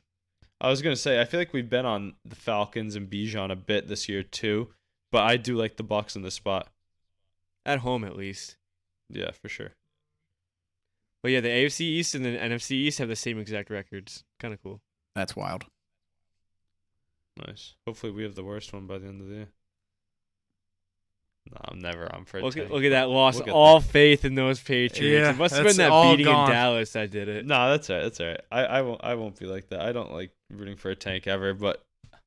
I was going to say, I feel like we've been on the Falcons and Bijan a bit this year too, but I do like the Bucs in this spot. At home, at least. Yeah, for sure. But yeah, the AFC East and the NFC East have the same exact records. Kind of cool. That's wild. Nice. Hopefully we have the worst one by the end of the year. No, I'm never on for a Look tank. at that loss. We'll All faith in those Patriots. Yeah, it must have that's been that all beating gone. in Dallas that did it. No, that's all right. That's all right. I won't be like that. I don't like rooting for a tank ever, but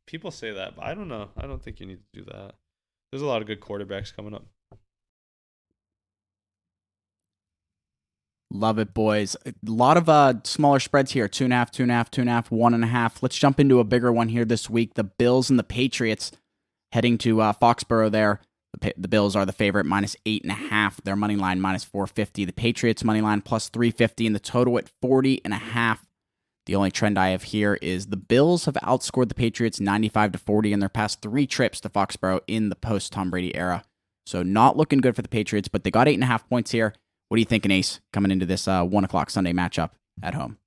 people say that, but I don't know. I don't think you need to do that. There's a lot of good quarterbacks coming up. Love it, boys. A lot of smaller spreads here. 2.5, 2.5, 2.5, 1.5. Let's jump into a bigger one here this week. The Bills and the Patriots heading to Foxborough there. The Bills are the favorite, minus 8.5. Their money line, minus 450. The Patriots money line, plus 350. And the total at 40.5. The only trend I have here is the Bills have outscored the Patriots 95-40 in their past 3 trips to Foxborough in the post-Tom Brady era. So not looking good for the Patriots, but they got 8.5 points here. What are you thinking, Ace, coming into this 1 o'clock Sunday matchup at home?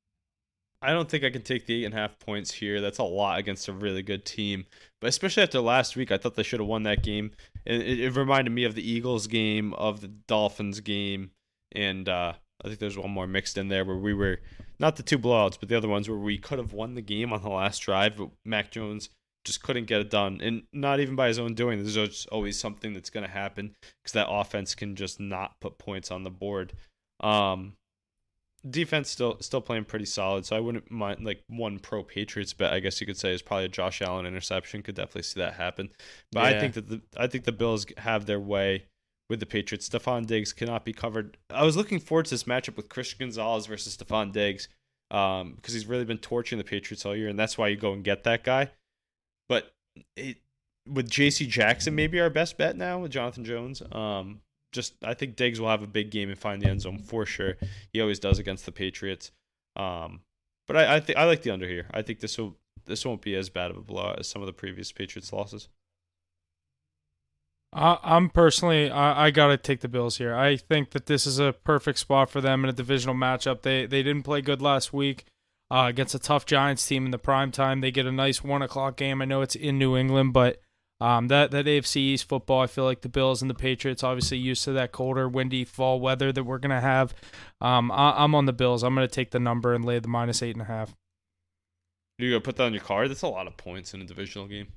I don't think I can take the 8.5 points here. That's a lot against a really good team. But especially after last week, I thought they should have won that game. And it reminded me of the Eagles game, of the Dolphins game, and I think there's one more mixed in there where we were, not the two blowouts, but the other ones where we could have won the game on the last drive, but Mac Jones just couldn't get it done. And not even by his own doing. There's just always something that's going to happen because that offense can just not put points on the board. Defense still playing pretty solid, so I wouldn't mind, like, one pro Patriots bet, I guess you could say, is probably a Josh Allen interception. Could definitely see that happen. But Yeah. I think the Bills have their way with the Patriots. Stephon Diggs cannot be covered. I was looking forward to this matchup with Christian Gonzalez versus Stephon Diggs because he's really been torching the Patriots all year, and that's why you go and get that guy. But with J.C. Jackson maybe our best bet now with Jonathan Jones. I think Diggs will have a big game and find the end zone for sure. He always does against the Patriots. But I like the under here. I think this won't be as bad of a blowout as some of the previous Patriots losses. I'm personally, I gotta take the Bills here. I think that this is a perfect spot for them in a divisional matchup. They didn't play good last week against a tough Giants team in the prime time. They get a nice 1 o'clock game. I know it's in New England, but that AFC East football, I feel like the Bills and the Patriots obviously used to that colder, windy fall weather that we're going to have. I'm on the Bills. I'm going to take the number and lay the -8.5. You going to put that on your card? That's a lot of points in a divisional game.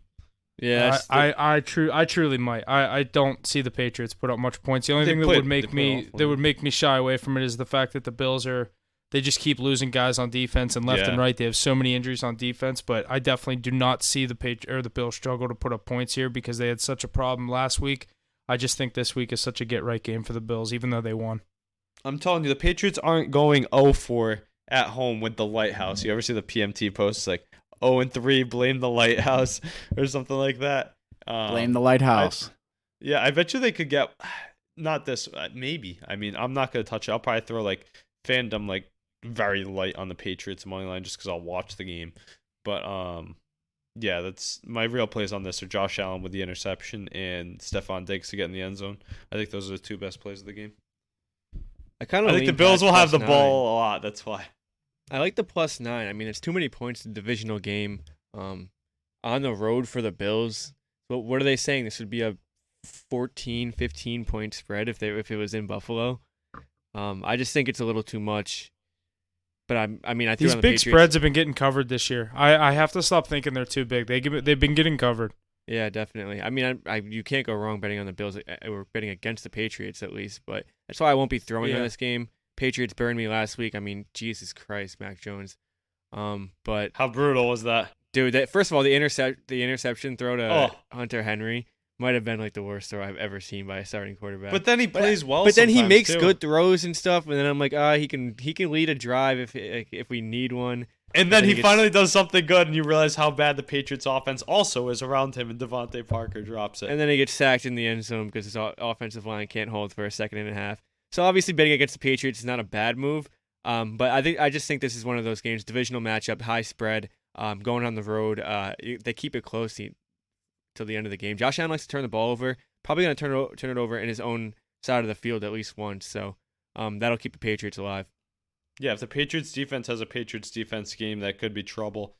Yeah, I truly might. I don't see the Patriots put up much points. The only thing that would make me shy away from it is the fact that the Bills they just keep losing guys on defense and left and right. They have so many injuries on defense, but I definitely do not see the Bills struggle to put up points here because they had such a problem last week. I just think this week is such a get-right game for the Bills, even though they won. I'm telling you, the Patriots aren't going 0-4 at home with the Lighthouse. You ever see the PMT posts like 0-3, blame the Lighthouse or something like that? Blame the Lighthouse. I bet you they could get, not this, maybe. I mean, I'm not going to touch it. I'll probably throw like fandom like very light on the Patriots money line just because I'll watch the game. But that's my real plays on this are Josh Allen with the interception and Stephon Diggs to get in the end zone. I think those are the two best plays of the game. I think the Bills will have the ball a lot. That's why. I like the +9. I mean, it's too many points in the divisional game. On the road for the Bills. But what are they saying? This would be a 14, 15 point spread if it was in Buffalo. I just think it's a little too much. But I think these big spreads have been getting covered this year. I have to stop thinking they're too big. They've been getting covered. Yeah, definitely. I mean, you can't go wrong betting on the Bills or betting against the Patriots at least. But that's why I won't be throwing on this game. Patriots burned me last week. I mean, Jesus Christ, Mac Jones. But how brutal was that, dude? First of all, the interception throw to Hunter Henry might have been like the worst throw I've ever seen by a starting quarterback. But then he plays well. But then he makes too. good throws and stuff, and then I'm like, he can lead a drive if we need one. And then he finally does something good, and you realize how bad the Patriots' offense also is around him, and Devontae Parker drops it. And then he gets sacked in the end zone because his offensive line can't hold for a second and a half. So obviously betting against the Patriots is not a bad move. But I just think this is one of those games, divisional matchup, high spread, going on the road. They keep it close till the end of the game. Josh Allen likes to turn the ball over. Probably going to turn it over in his own side of the field at least once. So that'll keep the Patriots alive. Yeah, if the Patriots defense has a Patriots defense game, that could be trouble.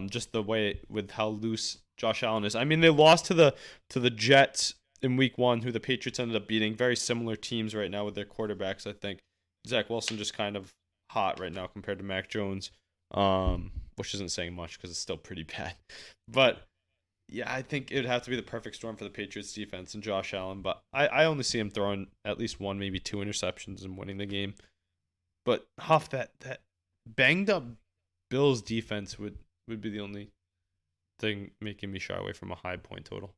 Just the way with how loose Josh Allen is. I mean, they lost to the Jets in week 1, who the Patriots ended up beating. Very similar teams right now with their quarterbacks, I think. Zach Wilson just kind of hot right now compared to Mac Jones, which isn't saying much because it's still pretty bad. But yeah, I think it would have to be the perfect storm for the Patriots defense and Josh Allen. But I only see him throwing at least one, maybe two interceptions and winning the game. But Huff, that banged up Bills defense would be the only thing making me shy away from a high point total.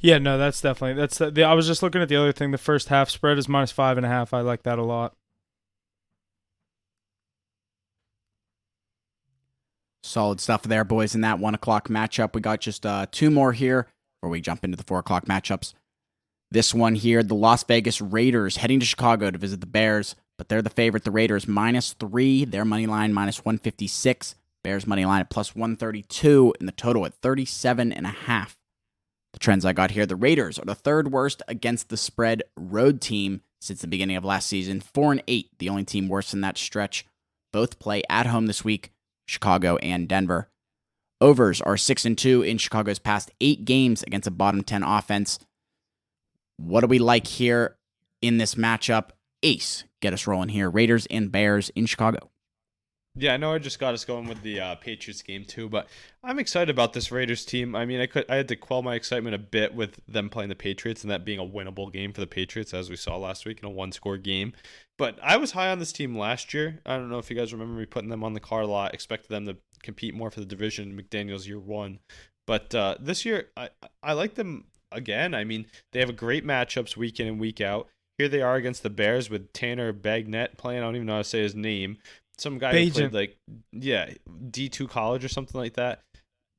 Yeah, no, that's definitely I was just looking at the other thing. The first half spread is -5.5. I like that a lot. Solid stuff there, boys, in that 1 o'clock matchup. We got just two more here before we jump into the 4 o'clock matchups. This one here, the Las Vegas Raiders heading to Chicago to visit the Bears, but they're the favorite. The Raiders -3, their money line -156. Bears money line at +132, and the total at 37.5. The trends I got here, the Raiders are the third worst against the spread road team since the beginning of last season. 4-8, the only team worse than that stretch. Both play at home this week, Chicago and Denver. Overs are 6-2 in Chicago's past 8 games against a bottom 10 offense. What do we like here in this matchup? Ace, get us rolling here. Raiders and Bears in Chicago. Yeah, I know I just got us going with the Patriots game too, but I'm excited about this Raiders team. I mean, I had to quell my excitement a bit with them playing the Patriots and that being a winnable game for the Patriots, as we saw last week in a one-score game. But I was high on this team last year. I don't know if you guys remember me putting them on the card a lot. Expected them to compete more for the division. McDaniel's year 1, but this year I like them again. I mean, they have a great matchups week in and week out. Here they are against the Bears with Tanner Bagnett playing. I don't even know how to say his name. Some guy who played D2 college or something like that.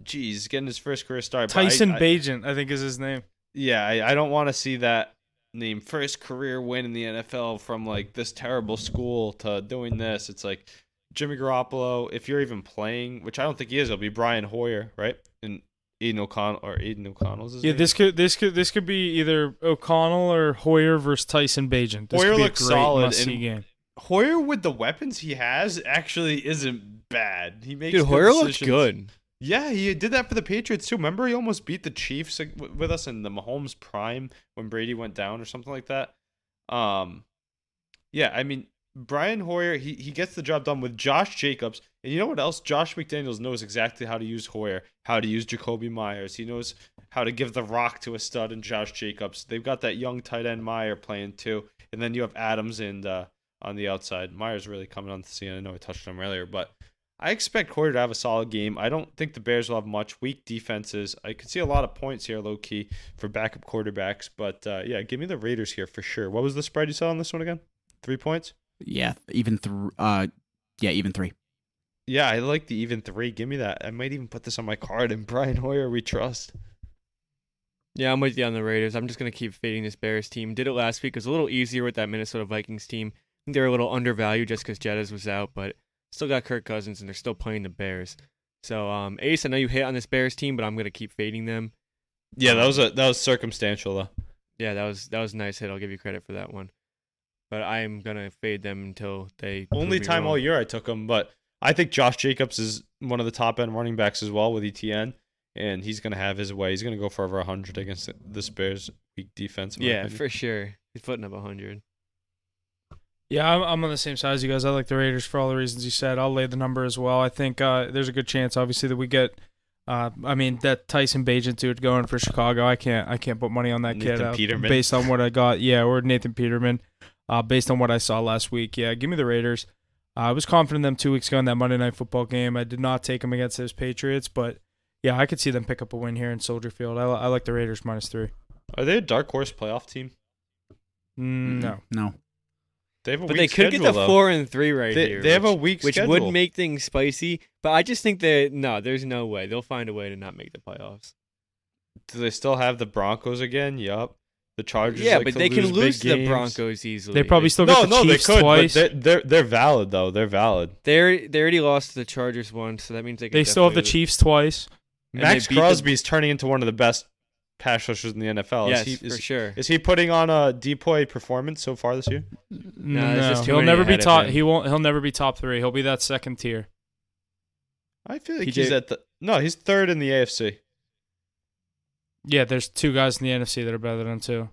Jeez, getting his first career start. Tyson Bagent, I think is his name. Yeah, I don't want to see that name. First career win in the NFL from like this terrible school to doing this. It's like Jimmy Garoppolo, if you're even playing, which I don't think he is, it'll be Brian Hoyer, right? And Aiden O'Connell's his name. This could be either O'Connell or Hoyer versus Tyson Bagent. This Hoyer could be looks a great solid must-see game. Hoyer with the weapons he has actually isn't bad. He makes good Hoyer looks decisions. good. Yeah, he did that for the Patriots too. Remember, he almost beat the Chiefs with us in the Mahomes prime when Brady went down or something like that. Yeah, I mean, Brian Hoyer, he gets the job done with Josh Jacobs. And you know what else? Josh McDaniels knows exactly how to use Hoyer, how to use Jacoby Myers. He knows how to give the rock to a stud in Josh Jacobs. They've got that young tight end Meyer playing too. And then you have Adams and on the outside. Myers really coming on the scene. I know I touched on him earlier, but I expect Hoyer to have a solid game. I don't think the Bears will have much. Weak defenses. I could see a lot of points here, low-key, for backup quarterbacks. But, yeah, give me the Raiders here for sure. What was the spread you saw on this one again? 3 points? Yeah, even 3. Yeah, I like the even 3. Give me that. I might even put this on my card. And Brian Hoyer, we trust. Yeah, I'm with you on the Raiders. I'm just going to keep fading this Bears team. Did it last week. It was a little easier with that Minnesota Vikings team. I think they're a little undervalued just because Jettas was out, but still got Kirk Cousins, and they're still playing the Bears. So, Ace, I know you hit on this Bears team, but I'm going to keep fading them. Yeah, that was circumstantial, though. Yeah, that was a nice hit. I'll give you credit for that one. But I am going to fade them until they Only time wrong. all year I took them, but I think Josh Jacobs is one of the top-end running backs as well with ETN, and he's going to have his way. He's going to go for over 100 against this Bears weak defense. Yeah, for sure. He's putting up 100. Yeah, I'm on the same side as you guys. I like the Raiders for all the reasons you said. I'll lay the number as well. I think there's a good chance, obviously, that we get. That Tyson Bagent dude going for Chicago. I can't put money on that Nathan kid Peterman. based on what I got. Yeah, or Nathan Peterman, based on what I saw last week. Yeah, give me the Raiders. I was confident in them 2 weeks ago in that Monday Night Football game. I did not take them against those Patriots, but yeah, I could see them pick up a win here in Soldier Field. I like the Raiders -3. Are they a dark horse playoff team? No. They have a But weak they could get the schedule, 4-3 here. They have a weak which schedule. would make things spicy. But I just think that there's no way they'll find a way to not make the playoffs. Do they still have the Broncos again? Yup. The Chargers. Yeah, like but to they can lose big to the games. Broncos easily. They probably still get the Chiefs they could, twice. but they're valid though. They're valid. They already lost to the Chargers once, so that means they Still have the definitely- Chiefs twice. And Max they beat Crosby's turning into one of the best pass rushers in the NFL. Yes, is for sure. Is he putting on a depoy performance so far this year? there's just too he'll many never be ahead of top. him. He'll never be top 3. He'll be that second tier. I feel like TJ he's at the he's third in the AFC. Yeah, there's 2 guys in the NFC that are better than him too.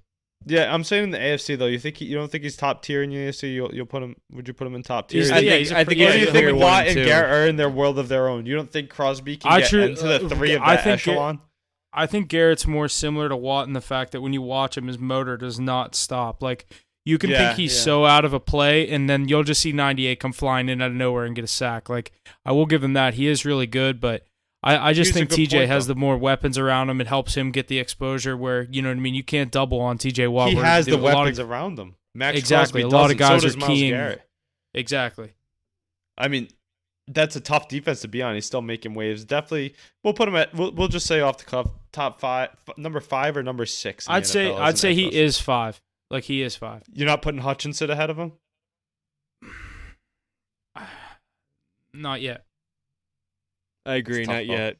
Yeah, I'm saying in the AFC though. You don't think he's top tier in the AFC? You'll put him. Would you put him in top tier? He's- I yeah, think, he's a I think pretty- Or do he's you a think clear Watt 1 and too. Garrett are in their world of their own? You don't think Crosby can I get true- into the 3 of I that think echelon? I think Garrett's more similar to Watt in the fact that when you watch him, his motor does not stop. Like, you can Yeah, think he's yeah. so out of a play, and then you'll just see 98 come flying in out of nowhere and get a sack. Like, I will give him that. He is really good, but I just He's a think good TJ point, has though. the more weapons around him. It helps him get the exposure where, you know what I mean, you can't double on TJ Watt. He where has the a lot weapons of- around him. Max Exactly, Crosby a lot of doesn't. guys So does are Myles keying- Garrett. Exactly. I mean, that's a tough defense to be on. He's still making waves. Definitely, we'll put him at. We'll just say off the cuff, top 5, number 5 or number 6. in the I'd say NFL as an he FS. is 5. Like, he is 5. You're not putting Hutchinson ahead of him. Not yet. I agree, It's tough, not though. yet.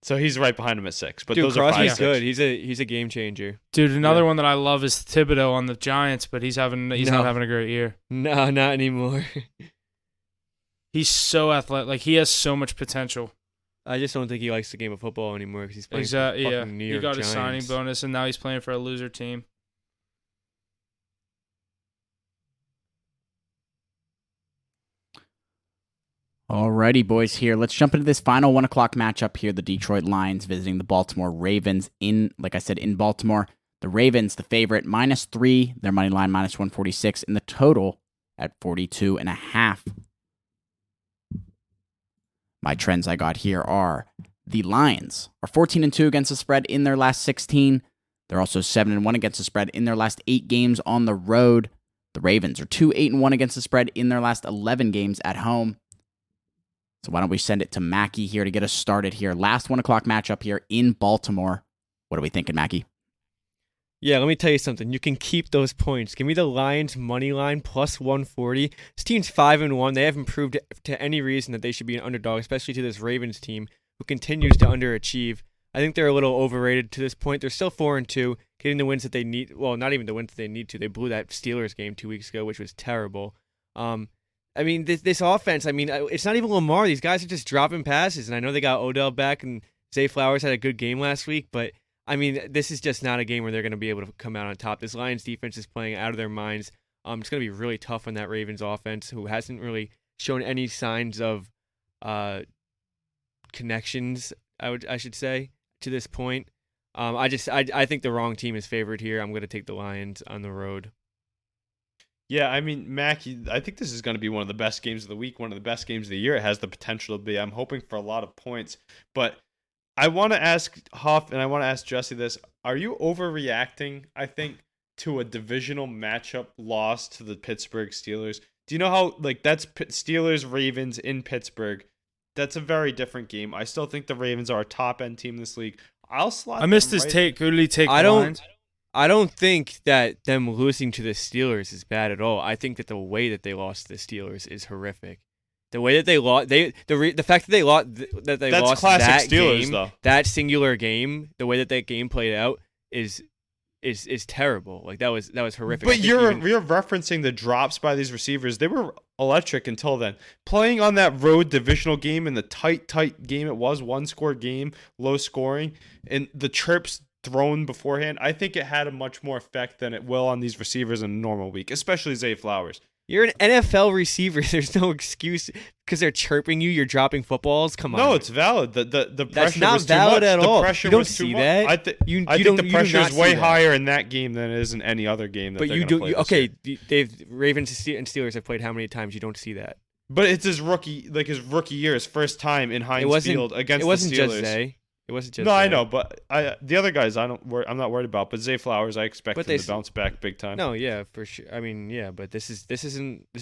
So he's right behind him at 6. But Dude, those are Crosby's 5, 6. good. He's a game changer. Dude, another one that I love is Thibodeau on the Giants, but he's not having a great year. No, not anymore. He's so athletic. Like, he has so much potential. I just don't think he likes the game of football anymore because he's playing Exactly. for the Yeah. fucking New He York got Giants. his signing bonus, and now he's playing for a loser team. Alrighty, boys, here. Let's jump into this final 1 o'clock matchup here. The Detroit Lions visiting the Baltimore Ravens like I said, in Baltimore. The Ravens, the favorite, -3. Their money line, -146. And the total at 42.5. My trends I got here are the Lions are 14-2 against the spread in their last 16. They're also 7-1 against the spread in their last 8 games on the road. The Ravens are 2-8-1 against the spread in their last 11 games at home. So why don't we send it to Mackie here to get us started here. Last 1 o'clock matchup here in Baltimore. What are we thinking, Mackie? Yeah, let me tell you something. You can keep those points. Give me the Lions money line +140. This team's 5-1. They haven't proved to any reason that they should be an underdog, especially to this Ravens team who continues to underachieve. I think they're a little overrated to this point. They're still 4-2, getting the wins that they need. Well, not even the wins that they need to. They blew that Steelers game 2 weeks ago, which was terrible. I mean, this offense, I mean, it's not even Lamar. These guys are just dropping passes, and I know they got Odell back, and Zay Flowers had a good game last week, but I mean, this is just not a game where they're going to be able to come out on top. This Lions defense is playing out of their minds. It's going to be really tough on that Ravens offense, who hasn't really shown any signs of connections, I should say, to this point. I think the wrong team is favored here. I'm going to take the Lions on the road. Yeah, I mean, Mackie, I think this is going to be one of the best games of the week, one of the best games of the year. It has the potential to be. I'm hoping for a lot of points. But I want to ask Huff and I want to ask Jesse this. Are you overreacting, I think, to a divisional matchup loss to the Pittsburgh Steelers? Do you know how, like, that's Steelers-Ravens in Pittsburgh? That's a very different game. I still think the Ravens are a top-end team in this league. I'll slot I missed them his right- take. Who did he take? I the don't- Lions? I don't think that them losing to the Steelers is bad at all. I think that the way that they lost to the Steelers is horrific. The way that they lost, the fact that they lost That's lost classic that Steelers, game, though. that singular game, the way that game played out is terrible. Like that was horrific. I But think you're even- referencing the drops by these receivers. They were electric until then. Playing on that road divisional game and the tight game it was, 1-score game, low scoring, and the chirps thrown beforehand, I think it had a much more effect than it will on these receivers in a normal week, especially Zay Flowers. You're an NFL receiver. There's no excuse because they're chirping you. You're dropping footballs. Come on. No, it's valid. The That's pressure not was too valid much. at The all. pressure You don't was too see much. that. I think You the don't- you do pressure not is way see that. higher in that game than it is in any other game. That But they're you gonna do. play You, this okay, year. they've Ravens and Steelers have played how many times? You don't see that. But it's his rookie year, his first time in Heinz Field against It wasn't the Steelers. just Zay. It wasn't just. No, I Zay. know, but the other guys, I'm not worried about. But Zay Flowers, I expect But him they to bounce back big time. No, yeah, for sure. I mean, yeah, but this is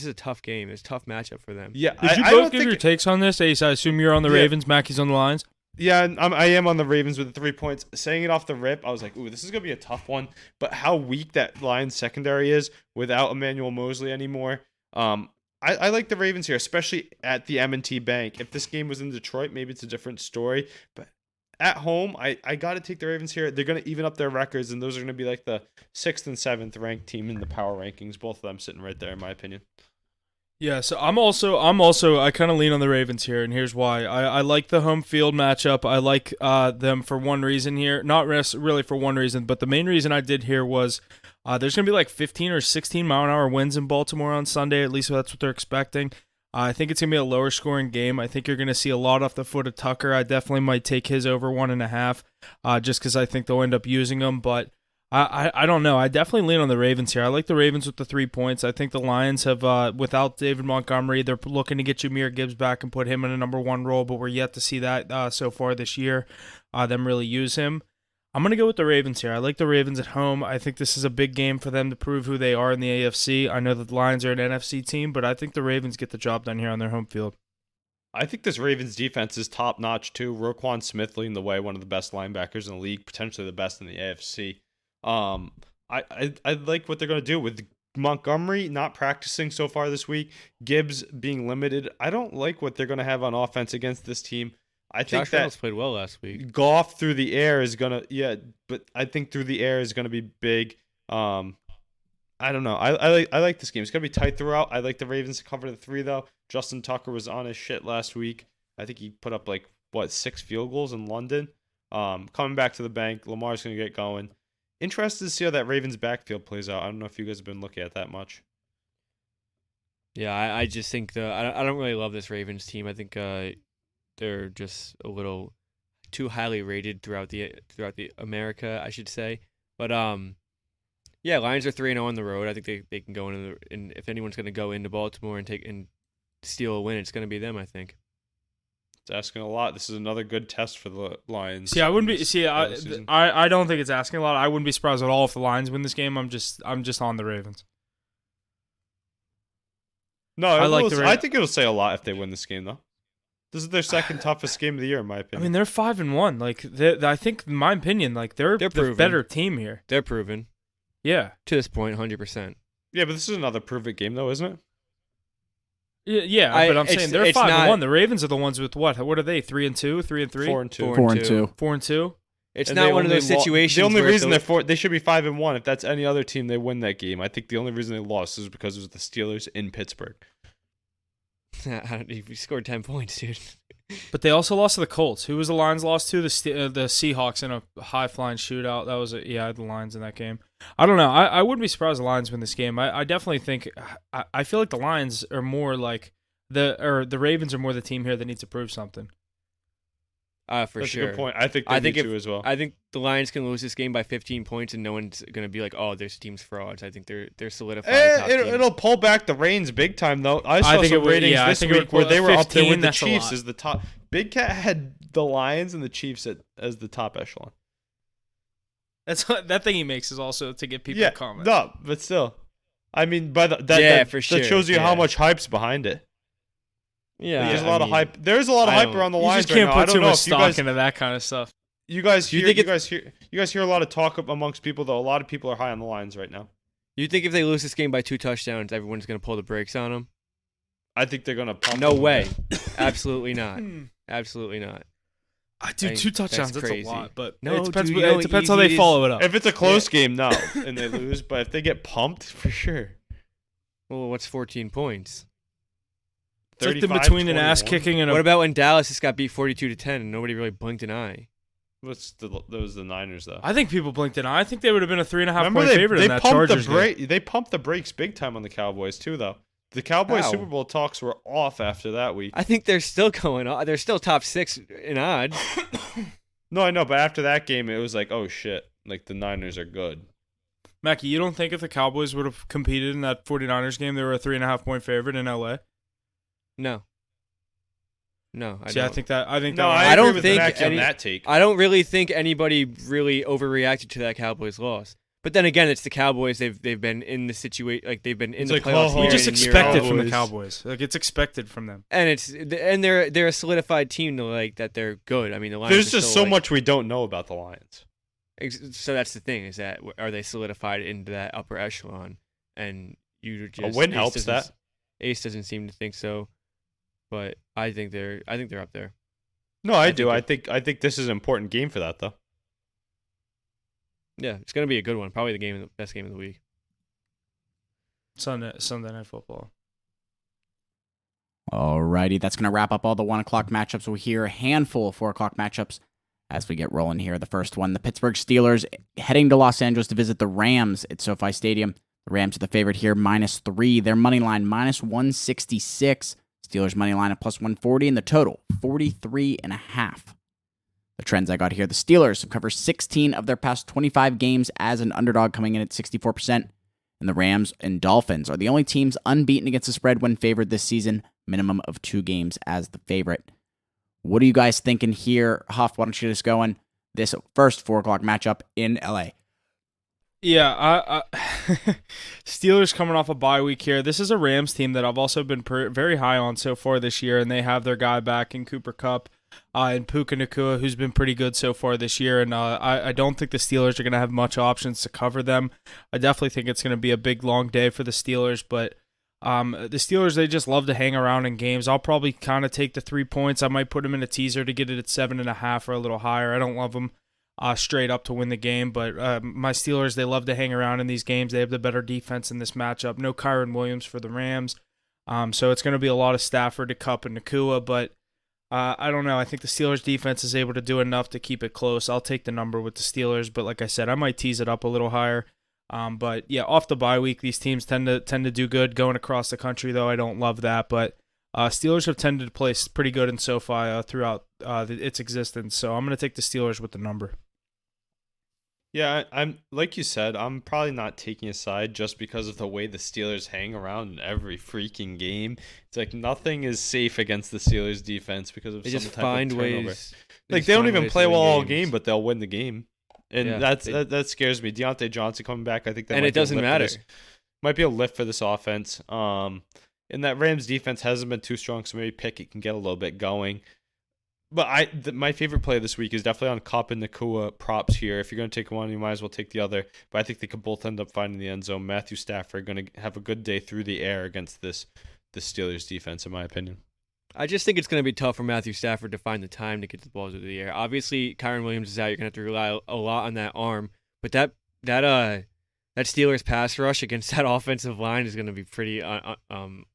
a tough game. It's a tough matchup for them. Yeah, Did you I both don't give think your takes on this? Ace, I assume you're on the Yeah. Ravens. Mackey's on the Lions. Yeah, I am on the Ravens with the 3 points. Saying it off the rip, I was like, ooh, this is going to be a tough one. But how weak that Lions secondary is without Emmanuel Mosley anymore. I like the Ravens here, especially at the M&T Bank. If this game was in Detroit, maybe it's a different story. But at home, I got to take the Ravens here. They're going to even up their records, and those are going to be like the 6th and 7th ranked team in the power rankings. Both of them sitting right there, in my opinion. Yeah, so I'm also I kind of lean on the Ravens here, and here's why. I like the home field matchup. I like them for one reason here, not really for one reason, but the main reason I did here was there's gonna be like 15 or 16 mile an hour winds in Baltimore on Sunday. At least that's what they're expecting. I think it's gonna be a lower scoring game. I think you're gonna see a lot off the foot of Tucker. I definitely might take his over 1.5, just because I think they'll end up using him, but. I don't know. I definitely lean on the Ravens here. I like the Ravens with the 3 points. I think the Lions have, without David Montgomery, they're looking to get Jahmyr Gibbs back and put him in a number 1 role, but we're yet to see that so far this year, them really use him. I'm going to go with the Ravens here. I like the Ravens at home. I think this is a big game for them to prove who they are in the AFC. I know that the Lions are an NFC team, but I think the Ravens get the job done here on their home field. I think this Ravens defense is top notch too. Roquan Smith leading the way, one of the best linebackers in the league, potentially the best in the AFC. I like what they're going to do with Montgomery not practicing so far this week, Gibbs being limited. I don't like what they're going to have on offense against this team. I think Josh that Reynolds played well last week. Goff through the air is gonna but I think through the air is gonna be big. I don't know. I like this game. It's gonna be tight throughout. I like the Ravens to cover the 3 though. Justin Tucker was on his shit last week. I think he put up 6 field goals in London. Coming back to the bank, Lamar's gonna get going. Interested to see how that Ravens backfield plays out. I don't know if you guys have been looking at that much. Yeah, I just think I don't really love this Ravens team. I think they're just a little too highly rated throughout the America, I should say. But yeah, Lions are 3-0 on the road. I think they can go into and if anyone's going to go into Baltimore and steal a win, it's going to be them, I think. It's asking a lot. This is another good test for the Lions. See, I wouldn't be. See, I don't think it's asking a lot. I wouldn't be surprised at all if the Lions win this game. I'm just on the Ravens. No, I think it'll say a lot if they win this game, though. This is their second toughest game of the year, in my I opinion. mean, they're 5-1. I think, in my opinion, they're the proven. better team here. They're proven. Yeah. To this point, 100%. Yeah, but this is another prove-it game, though, isn't it? Yeah, but I'm saying they're 5-1. The Ravens are the ones with what? What are they? 3-2, 3-3, 4-2, 4-2, 4-2. It's And not they one of those only situations. The only where reason they should be 5-1. If that's any other team, they win that game. I think the only reason they lost is because it was the Steelers in Pittsburgh. You scored 10 points, dude. But they also lost to the Colts. Who was the Lions lost to? The Seahawks in a high-flying shootout. That was I had the Lions in that game. I don't know. I wouldn't be surprised the Lions win this game. I definitely think I feel like the Lions are more like the Ravens are more the team here that needs to prove something. For That's sure. a good point. I think they need to as well. I think the Lions can lose this game by 15 points, and no one's gonna be like, "Oh, this team's frauds." I think they're solidified. Top team. It'll pull back the reins big time, though. I saw think some it would- ratings yeah, I this think it would week where pull- they were up there 15, with the that's a Chiefs lot. as the top. Big Cat had the Lions and the Chiefs as the top echelon. That thing he makes is also to get people to comment. No, but still, I mean, for sure. That shows you how much hype's behind it. Yeah, There's a lot of hype. There's a lot of hype around the You Lions just can't right now. I put don't too know much if you stock guys into that kind of stuff. You guys Do you hear think you guys hear a lot of talk amongst people, though. A lot of people are high on the Lions right now. You think if they lose this game by 2 touchdowns, everyone's gonna pull the brakes on them? I think they're gonna pump. No them. way. Absolutely not. Absolutely not. Dude, 2 touchdowns, that's a crazy. lot. But No, it depends, dude, you know it depends how easy it they is? follow it up. If it's a close game, no, and they lose. But if they get pumped, for sure. Well, what's 14 points? It's like 35, between an 21. ass kicking and What a. about when Dallas just got beat 42-10 and nobody really blinked an eye? Those the Niners though. I think people blinked an eye. I think they would have been a 3.5 Remember point favorite in that Chargers game. They pumped the brakes big time on the Cowboys too, though. The Cowboys How? Super Bowl talks were off after that week. I think they're still going on. They're still top 6 in odds. No, I know, but after that game, it was like, oh shit, like the Niners are good. Mackie, you don't think if the Cowboys would have competed in that 49ers game, they were a 3.5 point favorite in LA? No. No, I See, don't. I think that. I I agree don't with think Mackey on any- that take. I don't really think anybody really overreacted to that Cowboys loss. But then again, it's the Cowboys. They've been in the situation, like they've been in It's the like, playoffs. oh, You year just in and year expect it out. from the Cowboys. Like it's expected from them. And they're a solidified team to like that they're good. I mean, the Lions. There's are just still, so like, much we don't know about the Lions. So that's the thing, is that are they solidified into that upper echelon? And you just A win helps that. Ace doesn't seem to think so, but I think they're up there. No, I I do. think I think this is an important game for that, though. Yeah, it's gonna be a good one. Probably the best game of the week. Sunday Night Football. Alrighty, that's going to wrap up all the 1 o'clock matchups. We'll hear a handful of 4 o'clock matchups as we get rolling here. The first one, the Pittsburgh Steelers heading to Los Angeles to visit the Rams at SoFi Stadium. The Rams are the favorite here, -3. Their money line, -166. Steelers money line at +140, and the total, 43.5. The trends I got here, the Steelers have covered 16 of their past 25 games as an underdog, coming in at 64%. And the Rams and Dolphins are the only teams unbeaten against the spread when favored this season, minimum of 2 games as the favorite. What are you guys thinking here? Huff, why don't you just go in this first 4 o'clock matchup in LA? Yeah, I Steelers coming off a bye week here. This is a Rams team that I've also been very high on so far this year, and they have their guy back in Cooper Kupp and Puka Nacua, who's been pretty good so far this year. And I don't think the Steelers are going to have much options to cover them. I definitely think it's going to be a big, long day for the Steelers, but The Steelers, they just love to hang around in games. I'll probably kind of take the 3 points. I might put them in a teaser to get it at 7.5 or a little higher. I don't love them straight up to win the game, but my Steelers, they love to hang around in these games. They have the better defense in this matchup. No Kyron Williams for the Rams. So it's going to be a lot of Stafford to Kupp and Nakua, but I don't know. I think the Steelers defense is able to do enough to keep it close. I'll take the number with the Steelers, but like I said, I might tease it up a little higher. But yeah, off the bye week, these teams tend to do good going across the country, though I don't love that. But Steelers have tended to play pretty good in SoFi throughout its existence, so I'm going to take the Steelers with the number. Yeah, I'm like you said, I'm probably not taking a side just because of the way the Steelers hang around in every freaking game. It's like nothing is safe against the Steelers defense because of They some just type find of turnover. ways. Like just they don't find even ways to play win well all games. game, but they'll win the game. And Yeah, that scares me. Deontay Johnson coming back, I think that And might it be a doesn't lift for matter. this- might be a lift for this offense. And that Rams defense hasn't been too strong, so maybe Pickett can get a little bit going. But my favorite play this week is definitely on Kupp and Nakua props here. If you're going to take one, you might as well take the other. But I think they could both end up finding the end zone. Matthew Stafford going to have a good day through the air against the Steelers defense, in my opinion. I just think it's going to be tough for Matthew Stafford to find the time to get the balls through the air. Obviously, Kyron Williams is out. You're going to have to rely a lot on that arm. But that Steelers pass rush against that offensive line is going to be pretty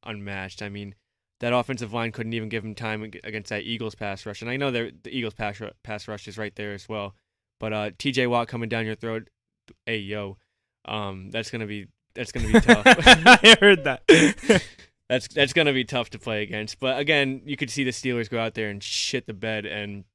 unmatched. I mean, that offensive line couldn't even give him time against that Eagles pass rush. And I know the Eagles pass rush is right there as well. But T.J. Watt coming down your throat, hey, yo, that's going to be tough. I heard that. That's going to be tough to play against. But again, you could see the Steelers go out there and shit the bed and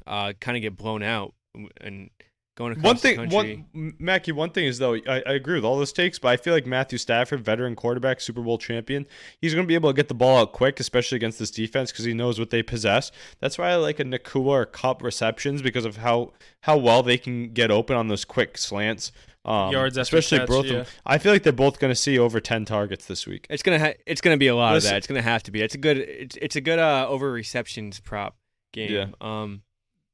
kind of get blown out and going across the country. Mackie, one thing is, though, I agree with all those takes, but I feel like Matthew Stafford, veteran quarterback, Super Bowl champion, he's going to be able to get the ball out quick, especially against this defense because he knows what they possess. That's why I like a Nakua or Kupp receptions because of how well they can get open on those quick slants. Yards after especially catch, both of them. I feel like they're both going to see over 10 targets this week. It's gonna be a lot of that. It's gonna have to be. It's a good over receptions prop game. Yeah.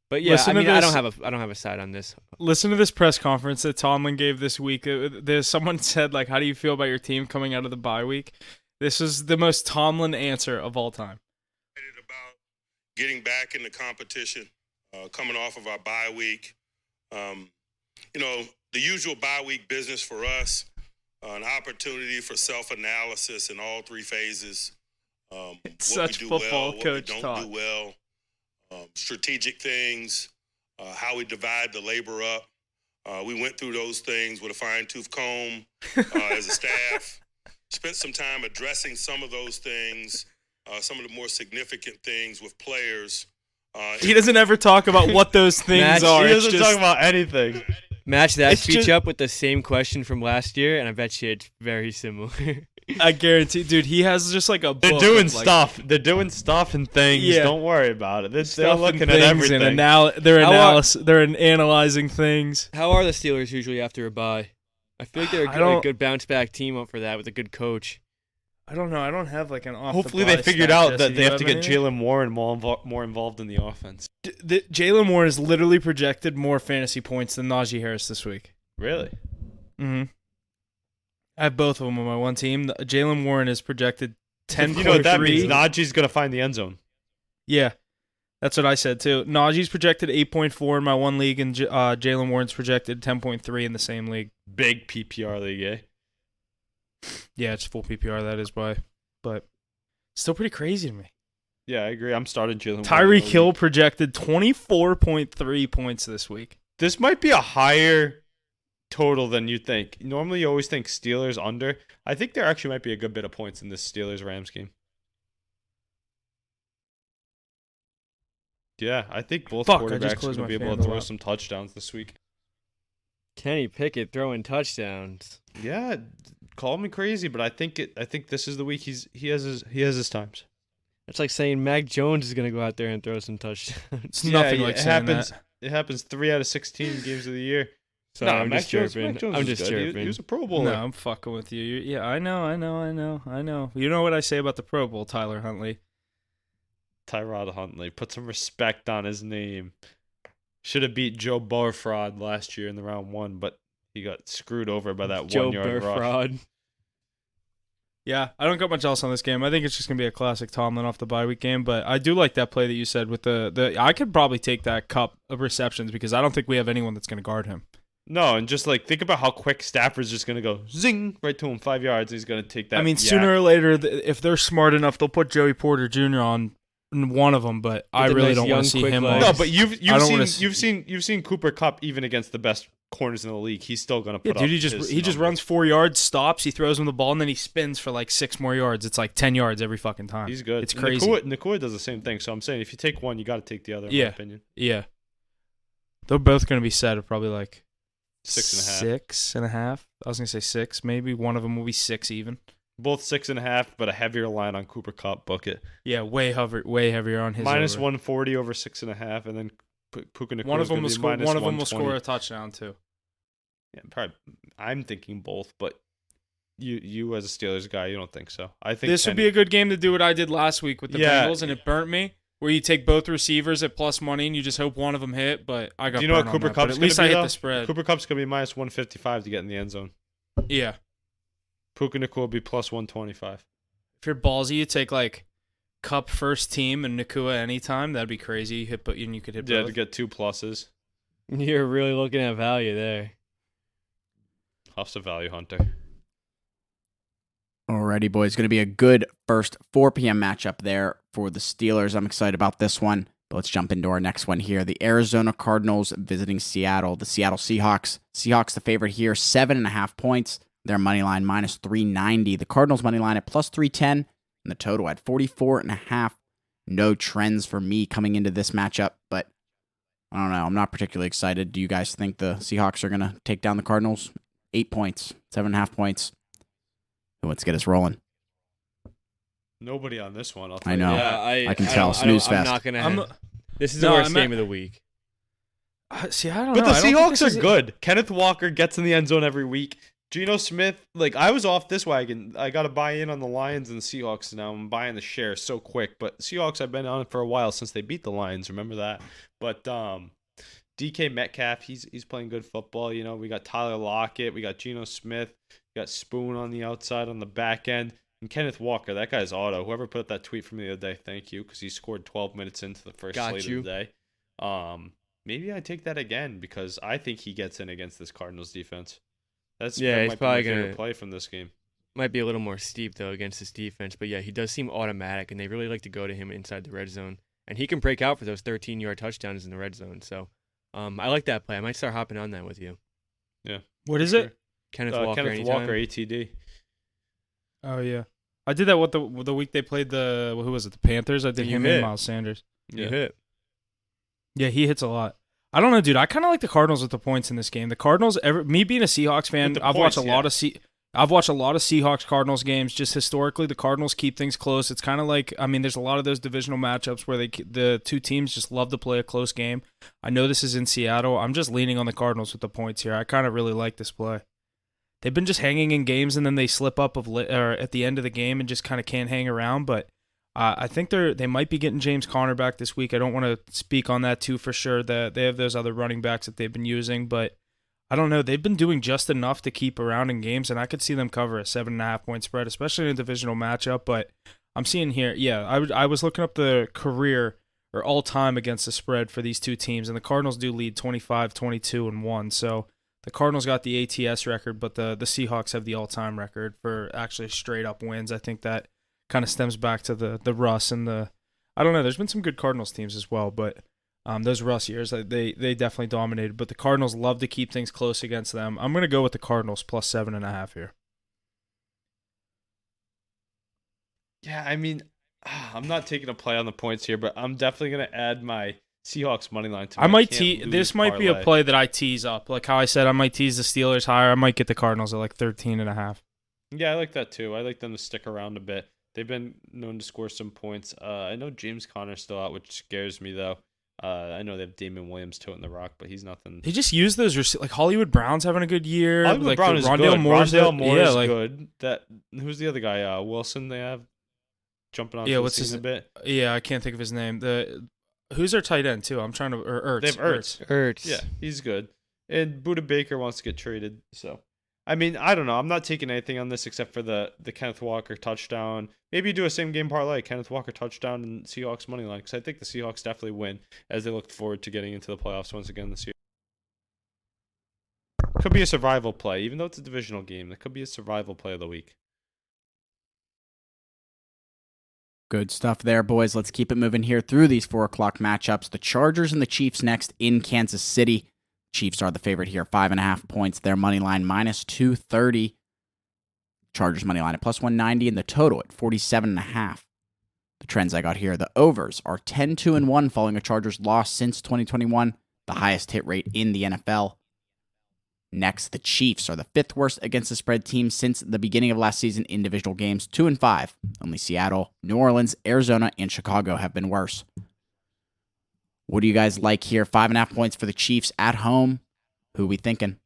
But yeah, Listen I to mean, I this. don't have a side on this. Listen to this press conference that Tomlin gave this week. There's someone said, like, how do you feel about your team coming out of the bye week? This is the most Tomlin answer of all time. About getting back in the competition, coming off of our bye week. The usual bye week business for us, an opportunity for self-analysis in all three phases. It's such football coach what we don't talk. do well, strategic things, how we divide the labor up. We went through those things with a fine-tooth comb as a staff. Spent some time addressing some of those things, some of the more significant things with players. He doesn't ever talk about what those things Match- are. He It's doesn't just, talk about anything. Match that It's speech just- up with the same question from last year, and I bet you it's very similar. I guarantee, dude, he has just like a book. They're doing of, like, stuff. They're doing stuff and things. Yeah. Don't worry about it. They're stuff looking and at things everything. and they're analyzing things. How are the Steelers usually after a bye? I feel like they're I a don't- good bounce back team up for that with a good coach. I don't know. I don't have like an off. Hopefully the they bye figured stat, out Jesse. that Do they you have to get any? Jalen Warren more involved in the offense. Jalen Warren is literally projected more fantasy points than Najee Harris this week. Really? Mm-hmm. I have both of them on my one team. Jalen Warren is projected 10.3. You know what that means? Najee's going to find the end zone. Yeah, that's what I said too. Najee's projected 8.4 in my one league, and Jalen Warren's projected 10.3 in the same league. Big PPR league, eh? Yeah, it's full PPR. That is why, but still pretty crazy to me. Yeah, I agree. I'm starting Jalen Warren. Tyreek Hill projected 24.3 points this week. This might be a higher total than you think. Normally, you always think Steelers under. I think there actually might be a good bit of points in this Steelers-Rams game. Yeah, I think both Fuck, I just quarterbacks are closed going to my be able to FanDuel throw app. some touchdowns this week. Kenny Pickett throwing touchdowns. Yeah, call me crazy, but I think this is the week he has his times. It's like saying Mac Jones is going to go out there and throw some touchdowns. It's nothing like it saying happens. that. It happens 3 out of 16 games of the year. Sorry, Nah, I'm Mac just Jones- chirping. Mac Jones I'm was just good. chirping. He was a Pro Bowler. No, I'm fucking with you. Yeah, I know. You know what I say about the Pro Bowl, Tyler Huntley. Tyrod Huntley. Put some respect on his name. Should have beat Joe Burfraud last year in the round 1, but he got screwed over by that Joe 1-yard rush. Burfraud. Yeah, I don't got much else on this game. I think it's just gonna be a classic Tomlin off the bye week game. But I do like that play that you said with the. I could probably take that cup of receptions because I don't think we have anyone that's gonna guard him. No, and just like think about how quick Stafford's just gonna go zing right to him 5 yards. He's gonna take that. I mean, sooner or later, if they're smart enough, they'll put Joey Porter Jr. on one of them. But I the really nice don't young, want to see quick him. legs. on. No, but you've seen Cooper Kupp even against the best corners in the league. He's still gonna Yeah, put dude, up he his just numbers. runs 4 yards, stops, he throws him the ball, and then he spins for like 6 more yards. It's like 10 yards every fucking time. He's good. It's crazy. Nakua does the same thing. So I'm saying if you take one, you got to take the other. In Yeah. my opinion. Yeah, they're both gonna be set at probably like 6.5. 6.5. I was gonna say 6. Maybe one of them will be 6 even. Both 6.5, but a heavier line on Cooper Kupp. Book it. Yeah, way heavier on his. Minus over. 140 over 6.5, and then Puka Nakua. One of them will score. One of them will score a touchdown too. Yeah, probably. I'm thinking both, but you as a Steelers guy, you don't think so. I think This would be a good game to do what I did last week with the Yeah. Bengals, and it burnt me. Where you take both receivers at plus money and you just hope one of them hit, but I got. Do you know what burnt on Cooper that, but Kupp's at least gonna I be, hit though? the spread. Cooper Kupp's gonna be minus 155 to get in the end zone. Yeah, Puka Nakua will be plus 125. if you're ballsy, you take like Cup first team and Nakua anytime. That'd be crazy. You hit, and you could hit Yeah, both. to get 2 pluses. You're really looking at value there. Huff's a value hunter. Alrighty, boys. Going to be a good first 4 p.m. matchup there for the Steelers. I'm excited about this one. But let's jump into our next one here. The Arizona Cardinals visiting Seattle. The Seattle Seahawks. Seahawks the favorite here, 7.5 points. Their money line minus 390. The Cardinals money line at plus 310. And the total at 44.5. No trends for me coming into this matchup, but I don't know. I'm not particularly excited. Do you guys think the Seahawks are going to take down the Cardinals? 8 points, 7.5 points. Who wants to get us rolling? Nobody on this one. I'll tell I know. You. Yeah, I can tell. Snooze I'm fest. not gonna. I'm- This is No, the worst I'm at- game of the week. See, I don't But know. the I don't think Seahawks this is- are good. Kenneth Walker gets in the end zone every week. Geno Smith, like I was off this wagon. I got to buy in on the Lions and the Seahawks now. I'm buying the share so quick. But Seahawks, I've been on it for a while since they beat the Lions. Remember that? But DK Metcalf, he's playing good football. You know, we got Tyler Lockett, we got Geno Smith, we got Spoon on the outside on the back end, and Kenneth Walker. That guy's auto. Whoever put that tweet from the other day, thank you, because he scored 12 minutes into the first Got slate you. of the day. Maybe I take that again because I think he gets in against this Cardinals defense. Yeah, That he's might be my probably favorite gonna- play from this game. Might be a little more steep though against this defense, but yeah, he does seem automatic, and they really like to go to him inside the red zone, and he can break out for those 13-yard touchdowns in the red zone. So, I like that play. I might start hopping on that with you. What is Sure. it? Kenneth Walker. Kenneth anytime. Walker, ATD. Oh yeah, I did that. What the week they played who was it? The Panthers. I did You him hit. and Miles Sanders. You hit. Yeah, he hits a lot. I don't know, dude. I kind of like the Cardinals with the points in this game. The Cardinals, me being a Seahawks fan, With the I've watched points, a lot of I've watched a lot of Seahawks Cardinals games. Just historically, the Cardinals keep things close. It's kind of like, I mean, there's a lot of those divisional matchups where the two teams just love to play a close game. I know this is in Seattle. I'm just leaning on the Cardinals with the points here. I kind of really like this play. They've been just hanging in games and then they slip up at the end of the game and just kind of can't hang around. But I think they might be getting James Conner back this week. I don't want to speak on that too for sure. That they have those other running backs that they've been using, but I don't know. They've been doing just enough to keep around in games, and I could see them cover a 7.5 point spread, especially in a divisional matchup. But I'm seeing here, yeah, I was looking up the career or all time against the spread for these two teams, and the Cardinals do lead 25-22-1. So the Cardinals got the ATS record, but the Seahawks have the all time record for actually straight up wins. I think that kind of stems back to the Russ and I don't know. There's been some good Cardinals teams as well, but those Russ years, they definitely dominated. But the Cardinals love to keep things close against them. I'm going to go with the Cardinals plus 7.5 here. Yeah, I mean, I'm not taking a play on the points here, but I'm definitely going to add my Seahawks money line to I my might can't tease. lose This might be a parlay. play that I tease up. Like how I said, I might tease the Steelers higher. I might get the Cardinals at like 13.5. Yeah, I like that too. I like them to stick around a bit. They've been known to score some points. I know James Conner's still out, which scares me though. I know they have Damon Williams toting the rock, but he's nothing. They just use those like Hollywood Brown's having a good year. Hollywood like Brown is Rondale good. Moore's Rondale Moore yeah, is like, good. Who's the other guy? Wilson. They have jumping on. Yeah, the what's scene his- a bit? Yeah, I can't think of his name. Who's their tight end too? I'm trying to Ertz. They have Ertz. Ertz. Yeah, he's good. And Buda Baker wants to get traded, so I mean, I don't know. I'm not taking anything on this except for the Kenneth Walker touchdown. Maybe do a same game parlay, Kenneth Walker touchdown and Seahawks money line, because I think the Seahawks definitely win as they look forward to getting into the playoffs once again this year. Could be a survival play, even though it's a divisional game. That could be a survival play of the week. Good stuff there, boys. Let's keep it moving here through these 4 o'clock matchups. The Chargers and the Chiefs next in Kansas City. Chiefs are the favorite here, 5.5 points. Their money line minus 230. Chargers money line at plus 190, and the total at 47.5. The trends I got here: the overs are 10-2-1 following a Chargers loss since 2021, the highest hit rate in the NFL. Next, the Chiefs are the 5th worst against the spread team since the beginning of last season in divisional games, 2-5. Only Seattle, New Orleans, Arizona, and Chicago have been worse. What do you guys like here? 5.5 points for the Chiefs at home. Who are we thinking?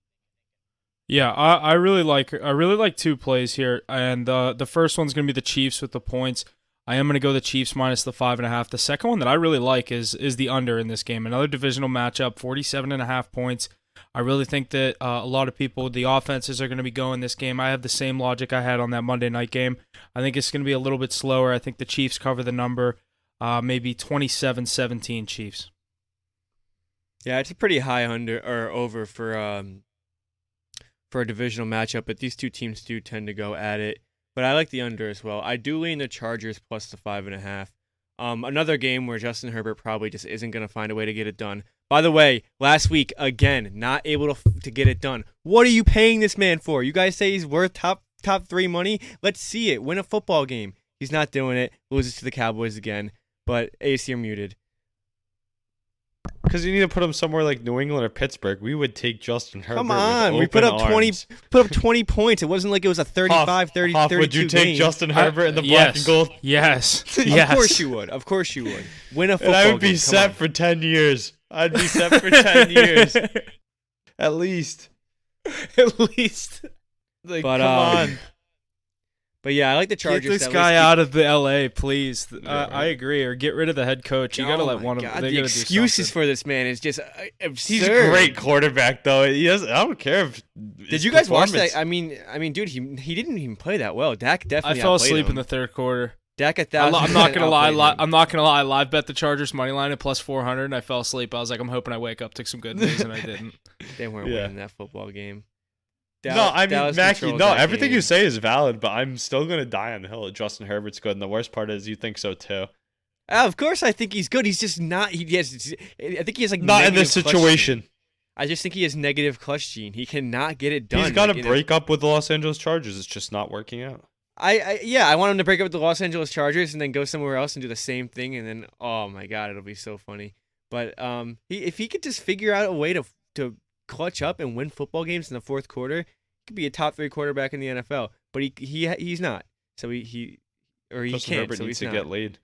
Yeah, I really like 2 plays here, and the first one's going to be the Chiefs with the points. I am going to go the Chiefs minus the 5.5. The second one that I really like is the under in this game. Another divisional matchup, 47.5 points. I really think that a lot of people, the offenses are going to be going this game. I have the same logic I had on that Monday night game. I think it's going to be a little bit slower. I think the Chiefs cover the number, maybe 27-17 Chiefs. Yeah, it's a pretty high under or over for a divisional matchup, but these two teams do tend to go at it. But I like the under as well. I do lean the Chargers plus the 5.5. Another game where Justin Herbert probably just isn't going to find a way to get it done. By the way, last week, again, not able to get it done. What are you paying this man for? You guys say he's worth top 3 money? Let's see it. Win a football game. He's not doing it. Loses to the Cowboys again. But AC, you're muted. Because you need to put him somewhere like New England or Pittsburgh. We would take Justin Herbert. Come on, with we put open up 20 arms. points. It wasn't like it was a 35, 30, Huff, 32 would you take game. Justin Herbert in the black and gold? Yes. Of course you would. Of course you would. Win a football And I would be game. set for 10 years. I'd be set for 10 years. At least. At least. Like, But, come on. But yeah, I like the Chargers. Get this to at guy least out of the LA, please. Yeah, right. I agree. Or get rid of the head coach. You got to Oh let my one of God, them. the They got to do excuses something. for this man is just absurd. He's a great quarterback, though. I don't care if. Did you guys watch that? I mean, dude, he didn't even play that well. Dak I definitely. fell outplayed asleep him. in the third quarter. Dak I'm not gonna lie. outplayed him. I'm not gonna lie. I live bet the Chargers money line at plus 400, and I fell asleep. I was like, I'm hoping I wake up, took some good news, and I didn't. They weren't Yeah. winning that football game. No, I mean, Dallas Mackie, controls no, that everything game. you say is valid, but I'm still going to die on the hill that Justin Herbert's good. And the worst part is you think so, too. Of course, I think he's good. He's just not. I think he has like Not in this negative clutch situation. gene. I just think he has negative clutch gene. He cannot get it done. He's got to Like, break up with the Los Angeles Chargers. It's just not working out. I want him to break up with the Los Angeles Chargers and then go somewhere else and do the same thing, and then oh my God, it'll be so funny. But if he could just figure out a way to clutch up and win football games in the fourth quarter, he could be a top 3 quarterback in the NFL. But he's not. So he Justin can't. Herbert So needs he's to not. get laid.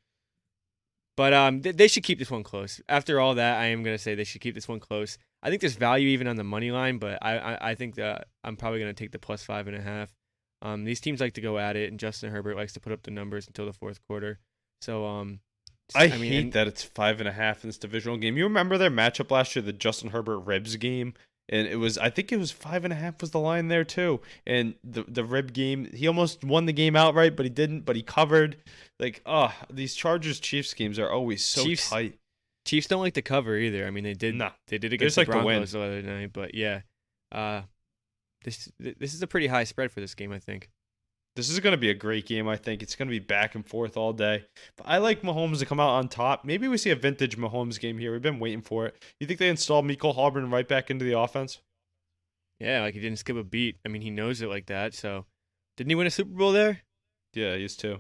But they should keep this one close. After all that, I am gonna say they should keep this one close. I think there's value even on the money line, but I think that I'm probably gonna take the plus 5.5. These teams like to go at it, and Justin Herbert likes to put up the numbers until the fourth quarter. So I hate that it's 5.5 in this divisional game. You remember their matchup last year, the Justin Herbert Ribs game? And I think it was 5.5 was the line there too. And the rib game, he almost won the game outright, but he didn't. But he covered. Like, these Chargers Chiefs games are always so tight. Chiefs don't like to cover either. I mean, they did against the like to win. Broncos the other night. But yeah, this is a pretty high spread for this game, I think. This is going to be a great game, I think. It's going to be back and forth all day. But I like Mahomes to come out on top. Maybe we see a vintage Mahomes game here. We've been waiting for it. You think they install Mecole Hardman right back into the offense? Yeah, like he didn't skip a beat. I mean, he knows it like that. So, didn't he win a Super Bowl there? Yeah, he used to.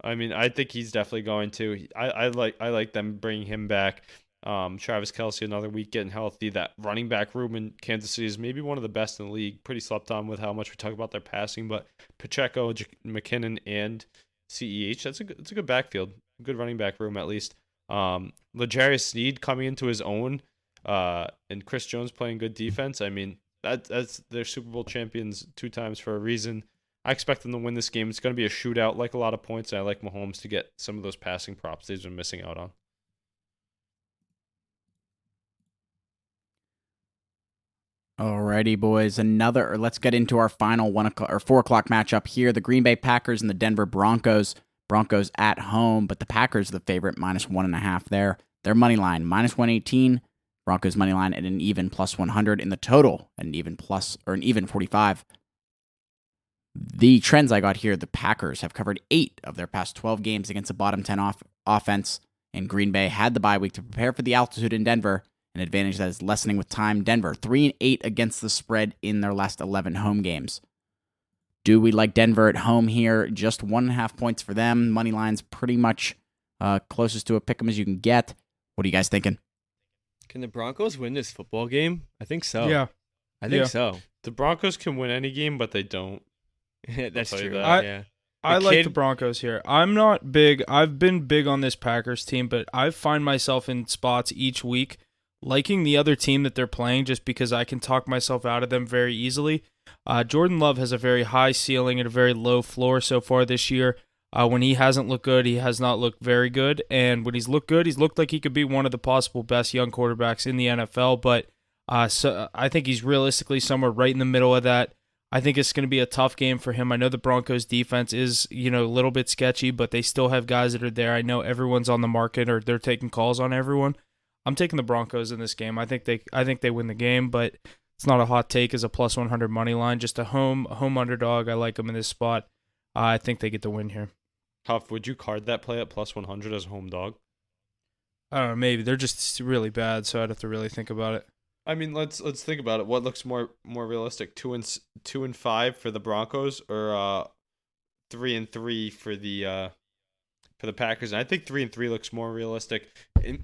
I mean, I think he's definitely going to. I like them bringing him back. Travis Kelce another week getting healthy. That running back room in Kansas City is maybe one of the best in the league. Pretty slept on with how much we talk about their passing, but Pacheco, McKinnon, and CEH, it's a good backfield, good running back room at least. L'Jarius Sneed coming into his own, and Chris Jones playing good defense. I mean, that's they're Super Bowl champions 2 times for a reason. I expect them to win this game. It's going to be a shootout, like a lot of points, and I like Mahomes to get some of those passing props they've been missing out on. Alrighty, boys. Let's get into our final 4 o'clock matchup here. The Green Bay Packers and the Denver Broncos. Broncos at home, but the Packers are the favorite, -1.5 there. Their money line, -118. Broncos money line at an even +100 in the total, at an even 45. The trends I got here, the Packers have covered 8 of their past 12 games against a bottom 10 offense, and Green Bay had the bye week to prepare for the altitude in Denver, an advantage that is lessening with time. Denver, 3-8 against the spread in their last 11 home games. Do we like Denver at home here? Just 1.5 points for them. Money line's pretty much closest to a pick 'em as you can get. What are you guys thinking? Can the Broncos win this football game? I think so. Yeah. I think Yeah. so. The Broncos can win any game, but they don't. That's tell you true. that. Yeah. I The like kid- the Broncos here. I'm not big. I've been big on this Packers team, but I find myself in spots each week liking the other team that they're playing just because I can talk myself out of them very easily. Jordan Love has a very high ceiling and a very low floor so far this year. When he hasn't looked good, he has not looked very good. And when he's looked good, he's looked like he could be one of the possible best young quarterbacks in the NFL. But so I think he's realistically somewhere right in the middle of that. I think it's going to be a tough game for him. I know the Broncos defense is, a little bit sketchy, but they still have guys that are there. I know everyone's on the market or they're taking calls on everyone. I'm taking the Broncos in this game. I think they win the game, but it's not a hot take as a +100 money line. Just a home underdog. I like them in this spot. I think they get the win here. Huff, would you card that play at +100 as a home dog? I don't know. Maybe they're just really bad, so I'd have to really think about it. I mean, let's think about it. What looks more realistic? 2-5 for the Broncos, or 3-3 for the Packers? And I think 3-3 looks more realistic.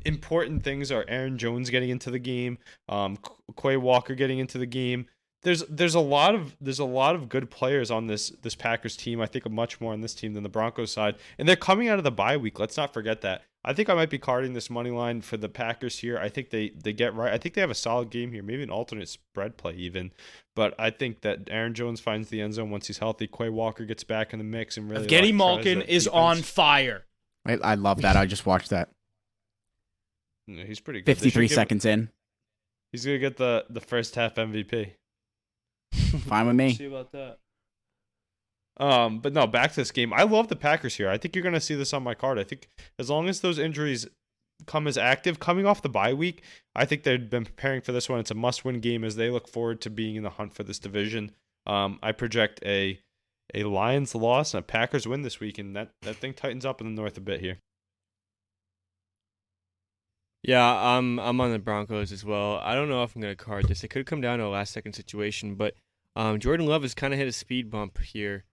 Important things are Aaron Jones getting into the game, Quay Walker getting into the game. There's a lot of good players on this Packers team. I think much more on this team than the Broncos side, and they're coming out of the bye week. Let's not forget that. I think I might be carding this money line for the Packers here. I think they get right. I think they have a solid game here, maybe an alternate spread play even. But I think that Aaron Jones finds the end zone once he's healthy. Quay Walker gets back in the mix and really. Evgeny tries Malkin that is defense. on fire. I love that. I just watched that. Yeah, he's pretty good. They should 53 give- seconds in. He's gonna get the first half MVP. Fine with me. See about that. But no, back to this game. I love the Packers here. I think you're gonna see this on my card. I think as long as those injuries come as active, coming off the bye week, I think they've been preparing for this one. It's a must-win game as they look forward to being in the hunt for this division. I project a Lions loss and a Packers win this week, and that thing tightens up in the north a bit here. Yeah, I'm on the Broncos as well. I don't know if I'm going to card this. It could come down to a last-second situation, but Jordan Love has kind of hit a speed bump here.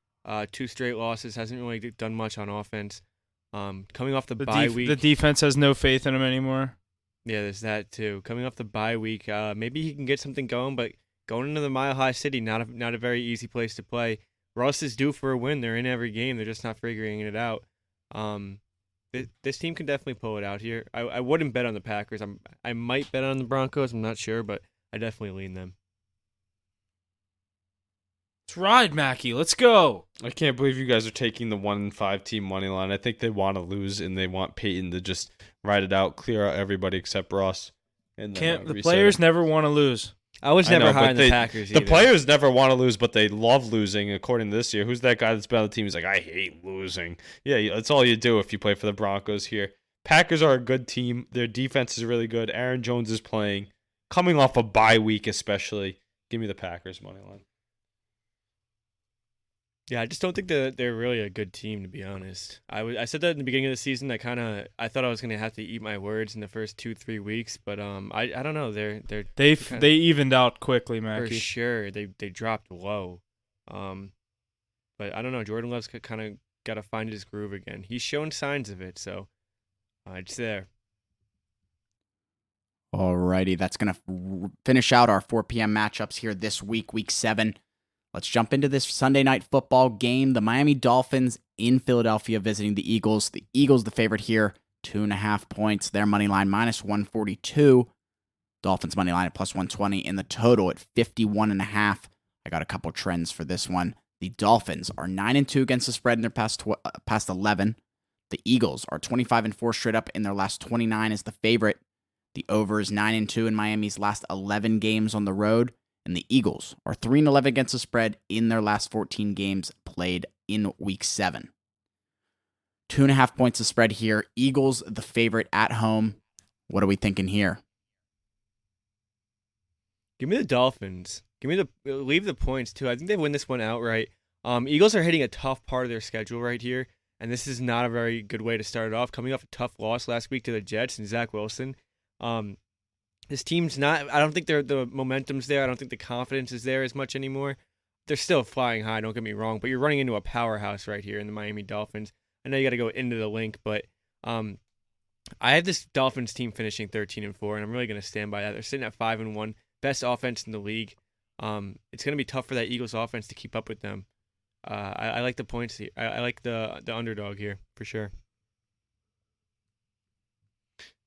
2 straight losses, hasn't really done much on offense. Coming off the bye week. The defense has no faith in him anymore. Yeah, there's that too. Coming off the bye week, maybe he can get something going, but going into the Mile High City, not a very easy place to play. Russ is due for a win. They're in every game. They're just not figuring it out. This team can definitely pull it out here. I wouldn't bet on the Packers. I might bet on the Broncos. I'm not sure, but I definitely lean them. Let's ride, Mackie. Let's go. I can't believe you guys are taking the 1-5 team money line. I think they want to lose and they want Peyton to just ride it out, clear out everybody except Ross. And then, The reset players it. never want to lose. I was I never know, high but on the Packers The either. players never want to lose, but they love losing, according to this year. Who's that guy that's been on the team? He's like, I hate losing. Yeah, that's all you do if you play for the Broncos here. Packers are a good team. Their defense is really good. Aaron Jones is playing. Coming off a bye week especially. Give me the Packers money line. Yeah, I just don't think that they're really a good team, to be honest. I said that in the beginning of the season. I thought I was gonna have to eat my words in the first 2-3 weeks, but I don't know. They're They evened out quickly, for Mackie. sure. They dropped low, but I don't know. Jordan Love's kind of got to find his groove again. He's shown signs of it, so it's there. Alrighty, that's going to finish out our 4 p.m. matchups here this week, week 7. Let's jump into this Sunday night football game. The Miami Dolphins in Philadelphia visiting the Eagles. The Eagles, the favorite here, 2.5 points. Their money line -142. Dolphins money line at +120 in the total at 51.5. I got a couple trends for this one. The Dolphins are 9-2 against the spread in their past 11. The Eagles are 25-4 straight up in their last 29 as the favorite. The over is 9-2 in Miami's last 11 games on the road. And the Eagles are 3-11 against the spread in their last 14 games played in Week 7. 2.5 points of spread here. Eagles, the favorite at home. What are we thinking here? Give me the Dolphins. Leave the points too. I think they win this one outright. Eagles are hitting a tough part of their schedule right here, and this is not a very good way to start it off. Coming off a tough loss last week to the Jets and Zach Wilson. This team's not. I don't think the momentum's there. I don't think the confidence is there as much anymore. They're still flying high. Don't get me wrong, but you're running into a powerhouse right here in the Miami Dolphins. I know you got to go into the link, but I have this Dolphins team finishing 13-4, and I'm really going to stand by that. They're sitting at 5-1, best offense in the league. It's going to be tough for that Eagles offense to keep up with them. I like the points here. I like the underdog here for sure.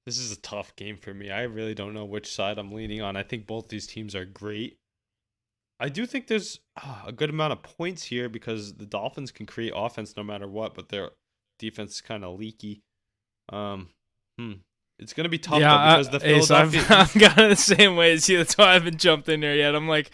This is a tough game for me. I really don't know which side I'm leaning on. I think both these teams are great. I do think there's a good amount of points here because the Dolphins can create offense no matter what, but their defense is kind of leaky. It's going to be tough though, because the Philadelphia... I'm kind of the same way as you. That's why I haven't jumped in there yet. I'm like,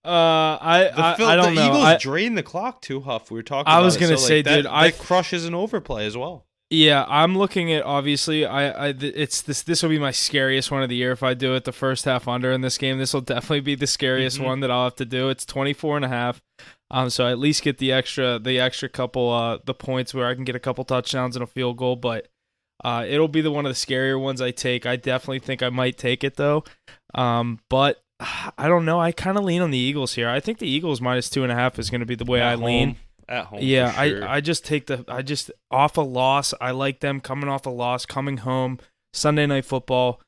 I don't know. The Eagles drain the clock too, Huff. We were talking about I was going to say, that, dude, that crushes an overplay as well. Yeah, I'm looking at, obviously, this will be my scariest one of the year if I do it the first half under in this game. This will definitely be the scariest one that I'll have to do. It's 24.5. So I at least get the extra couple the points where I can get a couple touchdowns and a field goal, but it'll be one of the scarier ones I take. I definitely think I might take it though. But I don't know. I kind of lean on the Eagles here. I think the Eagles minus 2.5 is going to be the way I lean. At home, yeah, sure. I just off a loss. I like them coming off a loss, coming home. Sunday Night Football.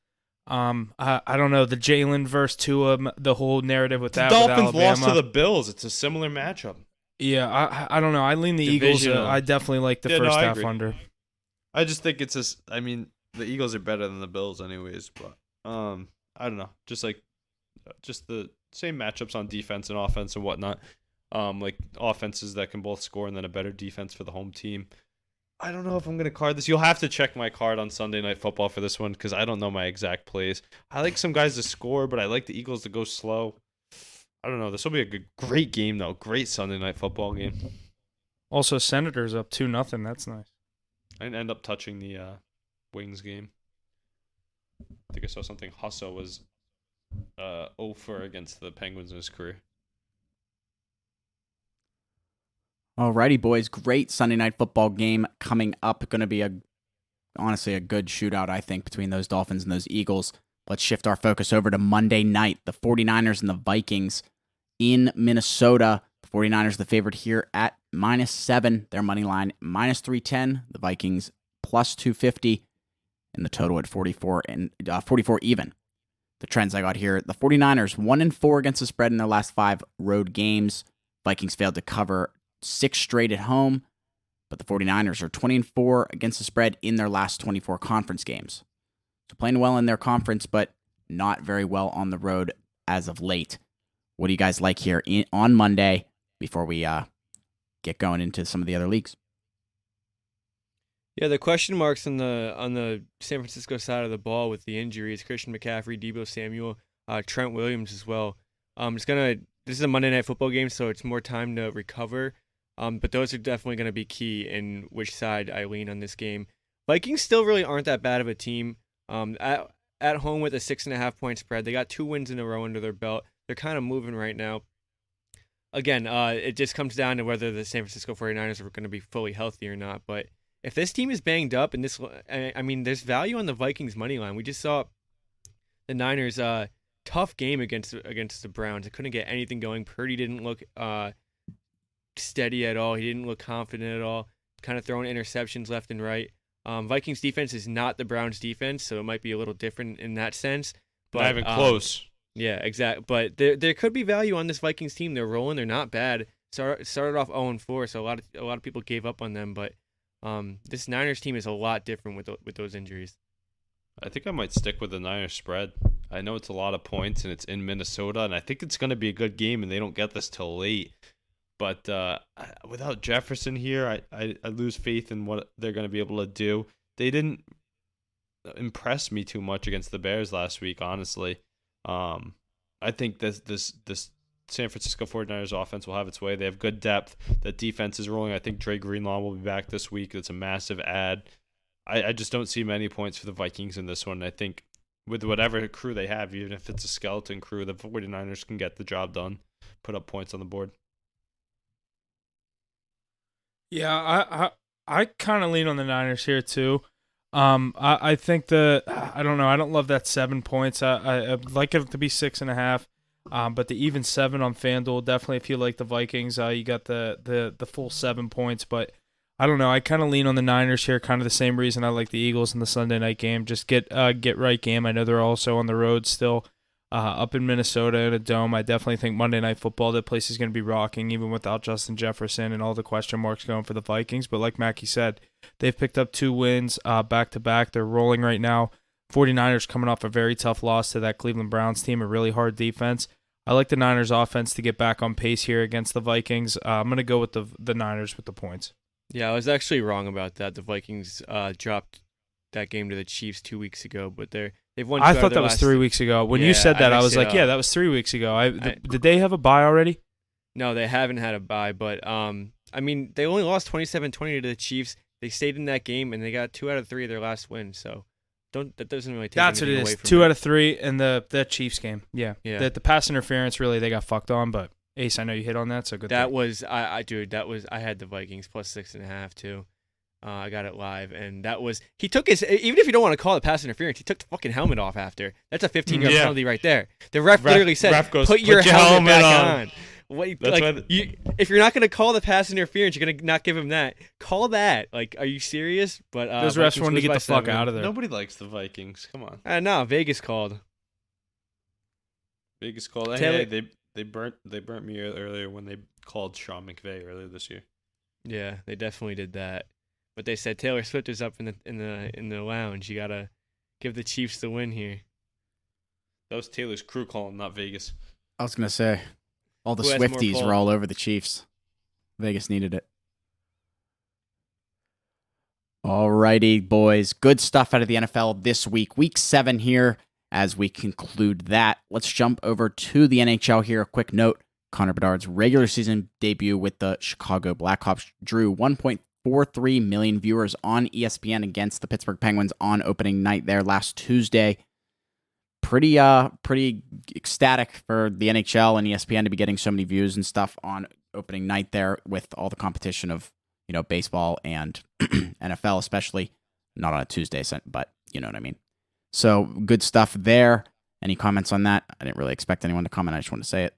I don't know, the Jalen versus Tua, the whole narrative with that. The Dolphins with Alabama. lost to the Bills. It's a similar matchup. Yeah, I don't know. I lean the Eagles. I definitely like the first half under. I just think it's the Eagles are better than the Bills anyways, but I don't know. Just the same matchups on defense and offense and whatnot. Like offenses that can both score and then a better defense for the home team. I don't know if I'm going to card this. You'll have to check my card on Sunday Night Football for this one because I don't know my exact plays. I like some guys to score, but I like the Eagles to go slow. I don't know. This will be a great game, though. Great Sunday Night Football game. Also, Senators up 2-0. That's nice. I didn't end up touching the Wings game. I think I saw something. Husso was 0-4 against the Penguins in his career. Alrighty, boys. Great Sunday Night Football game coming up. Going to be honestly a good shootout, I think, between those Dolphins and those Eagles. Let's shift our focus over to Monday night. The 49ers and the Vikings in Minnesota. The 49ers the favorite here at -7. Their money line -310. The Vikings +250. And the total at 44 even. The trends I got here. The 49ers 1-4 against the spread in their last 5 road games. Vikings failed to cover 6 straight at home, but the 49ers are 20-4 against the spread in their last 24 conference games. So playing well in their conference, but not very well on the road as of late. What do you guys like here on Monday before we get going into some of the other leagues? Yeah, the question marks on the San Francisco side of the ball with the injuries: Christian McCaffrey, Deebo Samuel, Trent Williams as well. This is a Monday Night Football game, so it's more time to recover. But those are definitely going to be key in which side I lean on this game. Vikings still really aren't that bad of a team. At home with a 6.5 point spread, they got 2 wins in a row under their belt. They're kind of moving right now. Again, it just comes down to whether the San Francisco 49ers are going to be fully healthy or not. But if this team is banged up, and there's value on the Vikings money line. We just saw the Niners tough game against the Browns. They couldn't get anything going. Purdy didn't look steady at all. He didn't look confident at all. Kind of throwing interceptions left and right. Vikings defense is not the Browns defense, so it might be a little different in that sense. But not even close. Yeah, exactly. But there could be value on this Vikings team. They're rolling. They're not bad. Started off 0-4, so a lot of people gave up on them. But this Niners team is a lot different with those injuries. I think I might stick with the Niners spread. I know it's a lot of points and it's in Minnesota, and I think it's going to be a good game, and they don't get this till late. But without Jefferson here, I lose faith in what they're going to be able to do. They didn't impress me too much against the Bears last week, honestly. I think this San Francisco 49ers offense will have its way. They have good depth. That defense is rolling. I think Dre Greenlaw will be back this week. That's a massive add. I just don't see many points for the Vikings in this one. I think with whatever crew they have, even if it's a skeleton crew, the 49ers can get the job done, put up points on the board. Yeah, I kind of lean on the Niners here too. I think I don't know. I don't love that 7 points. I'd like it to be 6.5. But the even 7 on FanDuel, definitely if you like the Vikings, you got the full 7 points. But I don't know. I kind of lean on the Niners here, kind of the same reason I like the Eagles in the Sunday night game. Just get right game. I know they're also on the road still, up in Minnesota in a dome. I definitely think Monday Night Football, that place is going to be rocking, even without Justin Jefferson and all the question marks going for the Vikings. But like Mackie said, they've picked up 2 wins back-to-back. They're rolling right now. 49ers coming off a very tough loss to that Cleveland Browns team, a really hard defense. I like the Niners offense to get back on pace here against the Vikings. I'm going to go with the Niners with the points. Yeah, I was actually wrong about that. The Vikings dropped that game to the Chiefs 2 weeks ago, but they've won. I thought that was 3 weeks ago. When you said that, I was like, yeah, that was 3 weeks ago. Did they have a bye already? No, they haven't had a bye, but I mean, they only lost 27-20 to the Chiefs. They stayed in that game, and they got 2 out of 3 of their last wins. So that doesn't really take That's what anything it away is. from 2 it. out of 3 in the Chiefs game. Yeah. The pass interference, really, they got fucked on, but Ace, I know you hit on that, so good. That was I had the Vikings plus 6.5 too. I got it live, and that was he took his, even if you don't want to call it pass interference, he took the fucking helmet off after. That's a 15-yard penalty right there. The ref literally said, "Put your helmet back on." What, if you're not going to call the pass interference, you're going to not give him that. Call that. Like, are you serious? But those refs wanted to get the fuck out of there. Nobody likes the Vikings. Come on. No, Vegas called. Vegas called. Hey, they burnt me earlier when they called Sean McVay earlier this year. Yeah, they definitely did that. But they said Taylor Swift is up in the lounge. You gotta give the Chiefs the win here. That was Taylor's crew calling, not Vegas. I was gonna say, all the Who has more Swifties pull? were all over the Chiefs. Vegas needed it. Alrighty, boys. Good stuff out of the NFL this week. Week 7 here. As we conclude that, let's jump over to the NHL here. A quick note. Connor Bedard's regular season debut with the Chicago Blackhawks drew 1.43 million viewers on ESPN against the Pittsburgh Penguins on opening night there last Tuesday. Pretty ecstatic for the NHL and ESPN to be getting so many views and stuff on opening night there with all the competition of, baseball and NFL, especially not on a Tuesday, but you know what I mean. So good stuff there. Any comments on that? I didn't really expect anyone to comment. I just want to say it.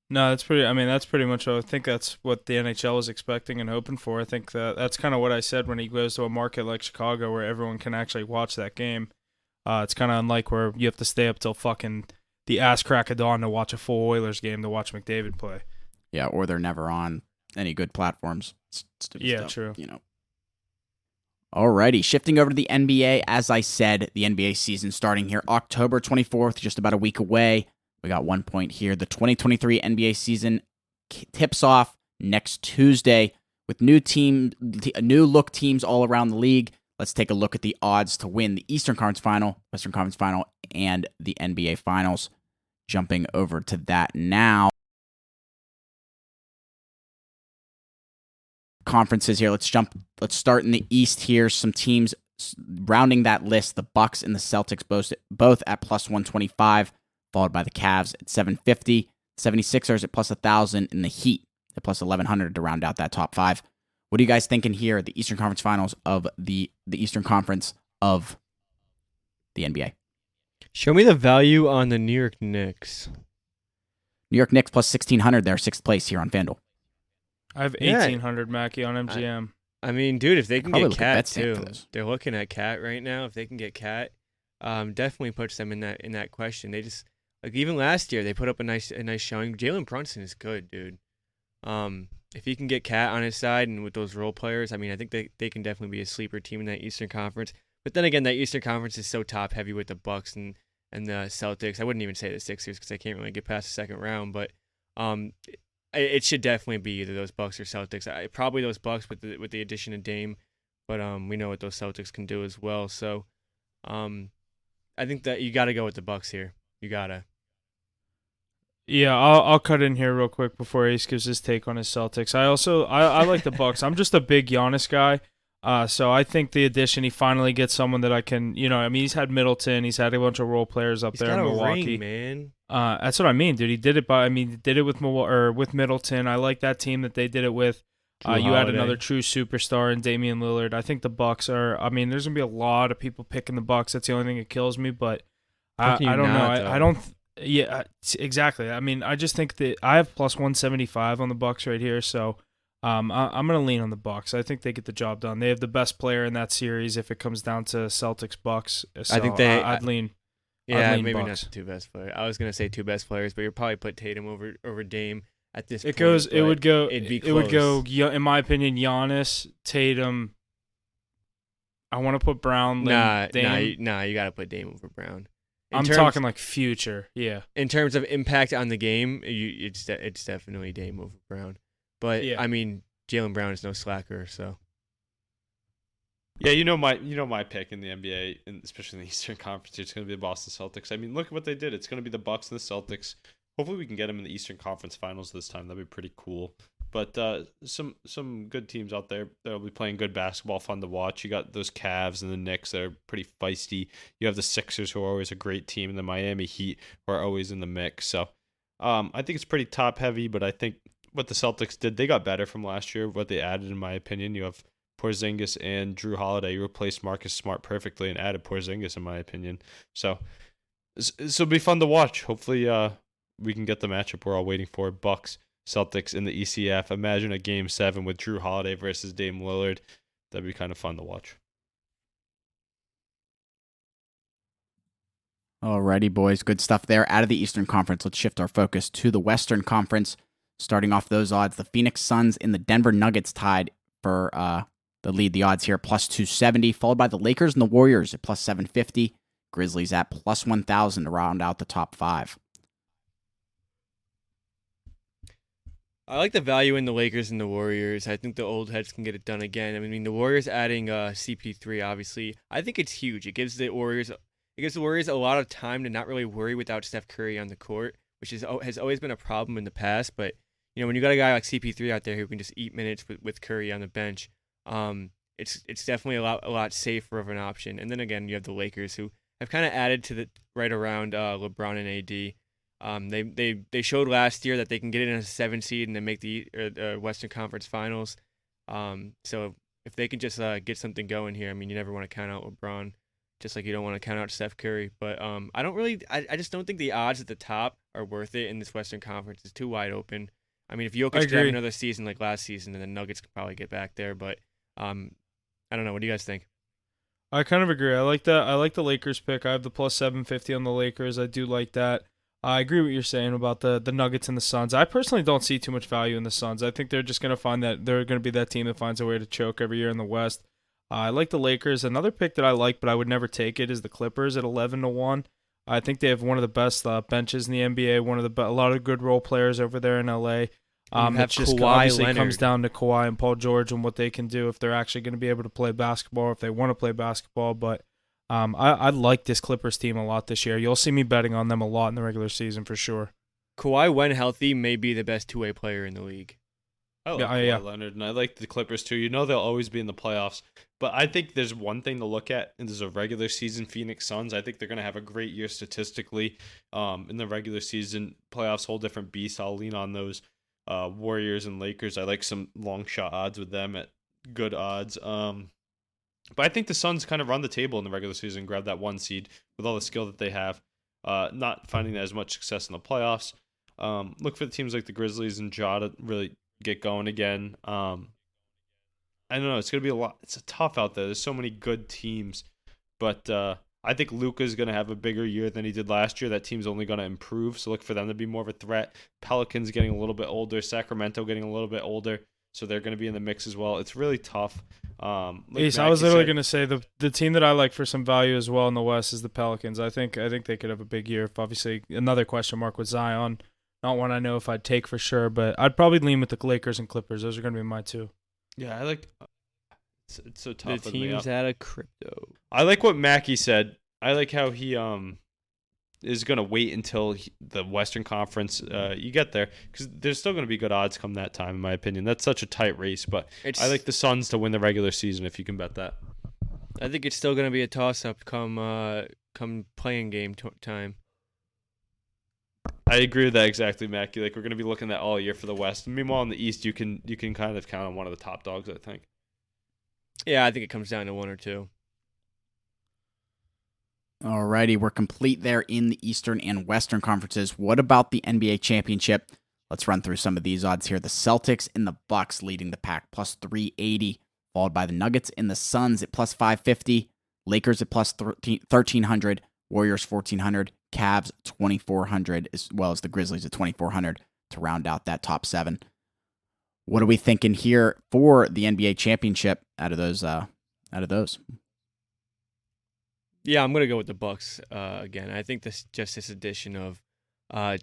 No, that's pretty much. I think that's what the NHL was expecting and hoping for. I think that's kind of what I said when he goes to a market like Chicago where everyone can actually watch that game. It's kind of unlike where you have to stay up till fucking the ass crack of dawn to watch a full Oilers game to watch McDavid play. Yeah, or they're never on any good platforms. Stupid stuff, true. Alrighty, shifting over to the NBA. As I said, the NBA season starting here October 24th, just about a week away. We got 1 point here. The 2023 NBA season tips off next Tuesday with new look teams all around the league. Let's take a look at the odds to win the Eastern Conference Final, Western Conference Final, and the NBA Finals. Jumping over to that now. Conferences here. Let's start in the East here. Some teams rounding that list. The Bucks and the Celtics both at plus 125, followed by the Cavs at 750, 76ers at plus 1,000, and the Heat at plus 1,100 to round out that top 5. What are you guys thinking here at the Eastern Conference Finals of the Eastern Conference of the NBA? Show me the value on the New York Knicks. New York Knicks plus 1,600 there, 6th place here on FanDuel. I have 1,800 Mackie on MGM. I mean, dude, if they can Probably get look at Cat Betstamp for too, this. they're looking at Cat right now. If they can get Cat, definitely puts them in that question. They just even last year they put up a nice showing. Jalen Brunson is good, dude. If he can get Cat on his side and with those role players, I mean, I think they can definitely be a sleeper team in that Eastern Conference. But then again, that Eastern Conference is so top heavy with the Bucks and the Celtics. I wouldn't even say the Sixers because they can't really get past the second round. But it should definitely be either those Bucks or Celtics. Probably those Bucks with the addition of Dame, but we know what those Celtics can do as well. So I think that you got to go with the Bucks here. You gotta. Yeah, I'll cut in here real quick before Ace gives his take on his Celtics. I like the Bucks. I'm just a big Giannis guy. So I think the addition, he finally gets someone that I can, I mean, he's had Middleton, he's had a bunch of role players up He's there got in a Milwaukee. ring, man. That's what I mean, dude. He did it he did it with with Middleton. I like that team that they did it with. Drew You had Holiday. another true superstar in Damian Lillard. I think the Bucks are. I mean, there's gonna be a lot of people picking the Bucks. That's the only thing that kills me. But How I can you don't know. not, I though? don't. Yeah, exactly. I mean, I just think that I have plus 175 on the Bucks right here. So, I'm gonna lean on the Bucks. I think they get the job done. They have the best player in that series if it comes down to Celtics Bucks. So I think they. I'd lean. Yeah, lean maybe Bucks. not the two best players. I was gonna say two best players, but you'll probably put Tatum over Dame at this It point. goes. It but would go. It'd be It would go. close. In my opinion, Giannis, Tatum. I want to put Brown. Dame. You gotta put Dame over Brown. I'm talking like future. Yeah. In terms of impact on the game, it's definitely Dame over Brown. But Yeah. I mean, Jaylen Brown is no slacker, so. Yeah, you know my pick in the NBA, and especially in the Eastern Conference, it's going to be the Boston Celtics. I mean, look at what they did. It's going to be the Bucks and the Celtics. Hopefully, we can get them in the Eastern Conference Finals this time. That'd be pretty cool. But some good teams out there that'll be playing good basketball, fun to watch. You got those Cavs and the Knicks that are pretty feisty. You have the Sixers, who are always a great team, and the Miami Heat, who are always in the mix. So, I think it's pretty top heavy. But I think what the Celtics did, they got better from last year. What they added, in my opinion, you have Porzingis and Drew Holiday. You replaced Marcus Smart perfectly and added Porzingis, in my opinion. So this will be fun to watch. Hopefully, we can get the matchup we're all waiting for. Bucks, Celtics in the ECF. Imagine a Game 7 with Drew Holiday versus Dame Lillard. That'd be kind of fun to watch. Alrighty, boys. Good stuff there. Out of the Eastern Conference, let's shift our focus to the Western Conference. Starting off those odds, the Phoenix Suns and the Denver Nuggets tied for the lead. The odds here, plus 270, followed by the Lakers and the Warriors at plus 750. Grizzlies at plus 1,000 to round out the top five. I like the value in the Lakers and the Warriors. I think the old heads can get it done again. I mean, the Warriors adding CP3, obviously, I think it's huge. It gives the Warriors a lot of time to not really worry without Steph Curry on the court, which has always been a problem in the past. But when you got a guy like CP3 out there who can just eat minutes with Curry on the bench, it's definitely a lot safer of an option. And then again, you have the Lakers, who have kind of added to the right around LeBron and AD. They showed last year that they can get it in a 7 seed and then make the Western Conference Finals. So if they can just get something going here, I mean, you never want to count out LeBron, just like you don't want to count out Steph Curry. But I just don't think the odds at the top are worth it in this Western Conference. It's too wide open. I mean, if Jokic could have another season like last season, then the Nuggets could probably get back there. But I don't know. What do you guys think? I kind of agree. I like that. I like the Lakers pick. I have the plus 750 on the Lakers. I do like that. I agree with what you're saying about the Nuggets and the Suns. I personally don't see too much value in the Suns. I think they're just going to find that they're going to be that team that finds a way to choke every year in the West. I like the Lakers. Another pick that I like, but I would never take it, is the Clippers at 11-1. I think they have one of the best benches in the NBA. A lot of good role players over there in LA. It just obviously comes down to Kawhi and Paul George and what they can do, if they're actually going to be able to play basketball, or if they want to play basketball. But I like this Clippers team a lot this year. You'll see me betting on them a lot in the regular season for sure. Kawhi, when healthy, may be the best two-way player in the league. I like Kawhi Leonard, and I like the Clippers too. They'll always be in the playoffs. But I think there's one thing to look at, and there's a regular season Phoenix Suns. I think they're going to have a great year statistically in the regular season. Playoffs, whole different beast. I'll lean on those Warriors and Lakers. I like some long shot odds with them at good odds. But I think the Suns kind of run the table in the regular season, grab that 1 seed with all the skill that they have. Not finding as much success in the playoffs. Look for the teams like the Grizzlies and Ja to really get going again. I don't know. It's going to be a lot. It's tough out there. There's so many good teams. But I think Luka's going to have a bigger year than he did last year. That team's only going to improve. So look for them to be more of a threat. Pelicans getting a little bit older. Sacramento getting a little bit older. So they're going to be in the mix as well. It's really tough. Ace, I was literally going to say the team that I like for some value as well in the West is the Pelicans. I think they could have a big year. Obviously, another question mark with Zion. Not one I know if I'd take for sure, but I'd probably lean with the Lakers and Clippers. Those are going to be my two. Yeah, I like. It's so tough. The teams out of crypto. I like what Mackie said. I like how he is going to wait until the Western Conference you get there, because there's still going to be good odds come that time, in my opinion. That's such a tight race, but I like the Suns to win the regular season if you can bet that. I think it's still going to be a toss-up come playing game time. I agree with that exactly, Mackie. Like, we're going to be looking at all year for the West. Meanwhile, in the East, you can kind of count on one of the top dogs, I think. Yeah, I think it comes down to one or two. Alrighty, we're complete there in the Eastern and Western conferences. What about the NBA championship? Let's run through some of these odds here. The Celtics and the Bucks leading the pack, plus 380, followed by the Nuggets and the Suns at plus 550, Lakers at plus 1300, Warriors 1400, Cavs 2400, as well as the Grizzlies at 2400 to round out that top 7. What are we thinking here for the NBA championship out of those? Yeah, I'm gonna go with the Bucks again. I think this addition of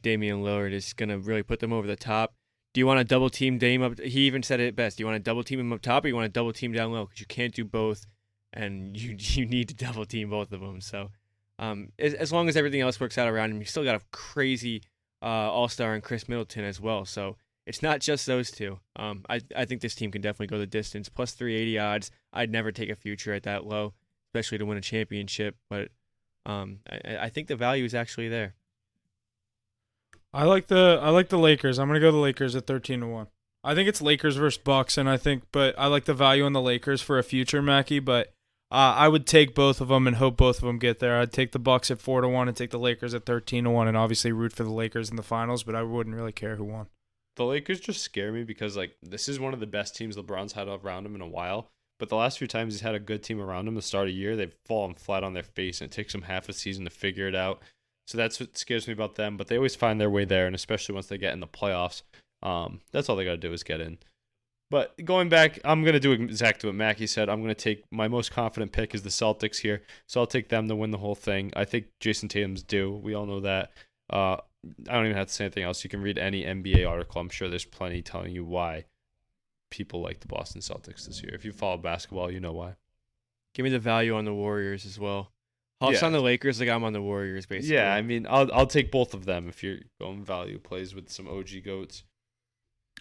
Damian Lillard is gonna really put them over the top. Do you want to double team Dame up? He even said it best. Do you want to double team him up top, or you want to double team down low? Because you can't do both, and you need to double team both of them. So, as long as everything else works out around him, you still got a crazy all-star in Chris Middleton as well. So it's not just those two. I think this team can definitely go the distance. Plus 380 odds. I'd never take a future at that low, especially to win a championship. But I think the value is actually there. I like the Lakers. I'm gonna go the Lakers at 13-1. I think it's Lakers versus Bucks, but I like the value on the Lakers for a future, Mackie. But I would take both of them and hope both of them get there. I'd take the Bucks at 4-1 and take the Lakers at 13-1, and obviously root for the Lakers in the finals. But I wouldn't really care who won. The Lakers just scare me because, like, this is one of the best teams LeBron's had around him in a while. But the last few times he's had a good team around him to start a year, they've fallen flat on their face, and it takes them half a season to figure it out. So that's what scares me about them. But they always find their way there, and especially once they get in the playoffs, that's all they got to do is get in. But going back, I'm going to do exactly what Mackie said. I'm going to take my most confident pick is the Celtics here. So I'll take them to win the whole thing. I think Jason Tatum's due. We all know that. I don't even have to say anything else. You can read any NBA article. I'm sure there's plenty telling you why people like the Boston Celtics this year. If you follow basketball, you know why. Give me the value on the Warriors as well. Hawks on the Lakers, like I'm on the Warriors, basically. Yeah, I mean, I'll take both of them if you're going value plays with some OG goats.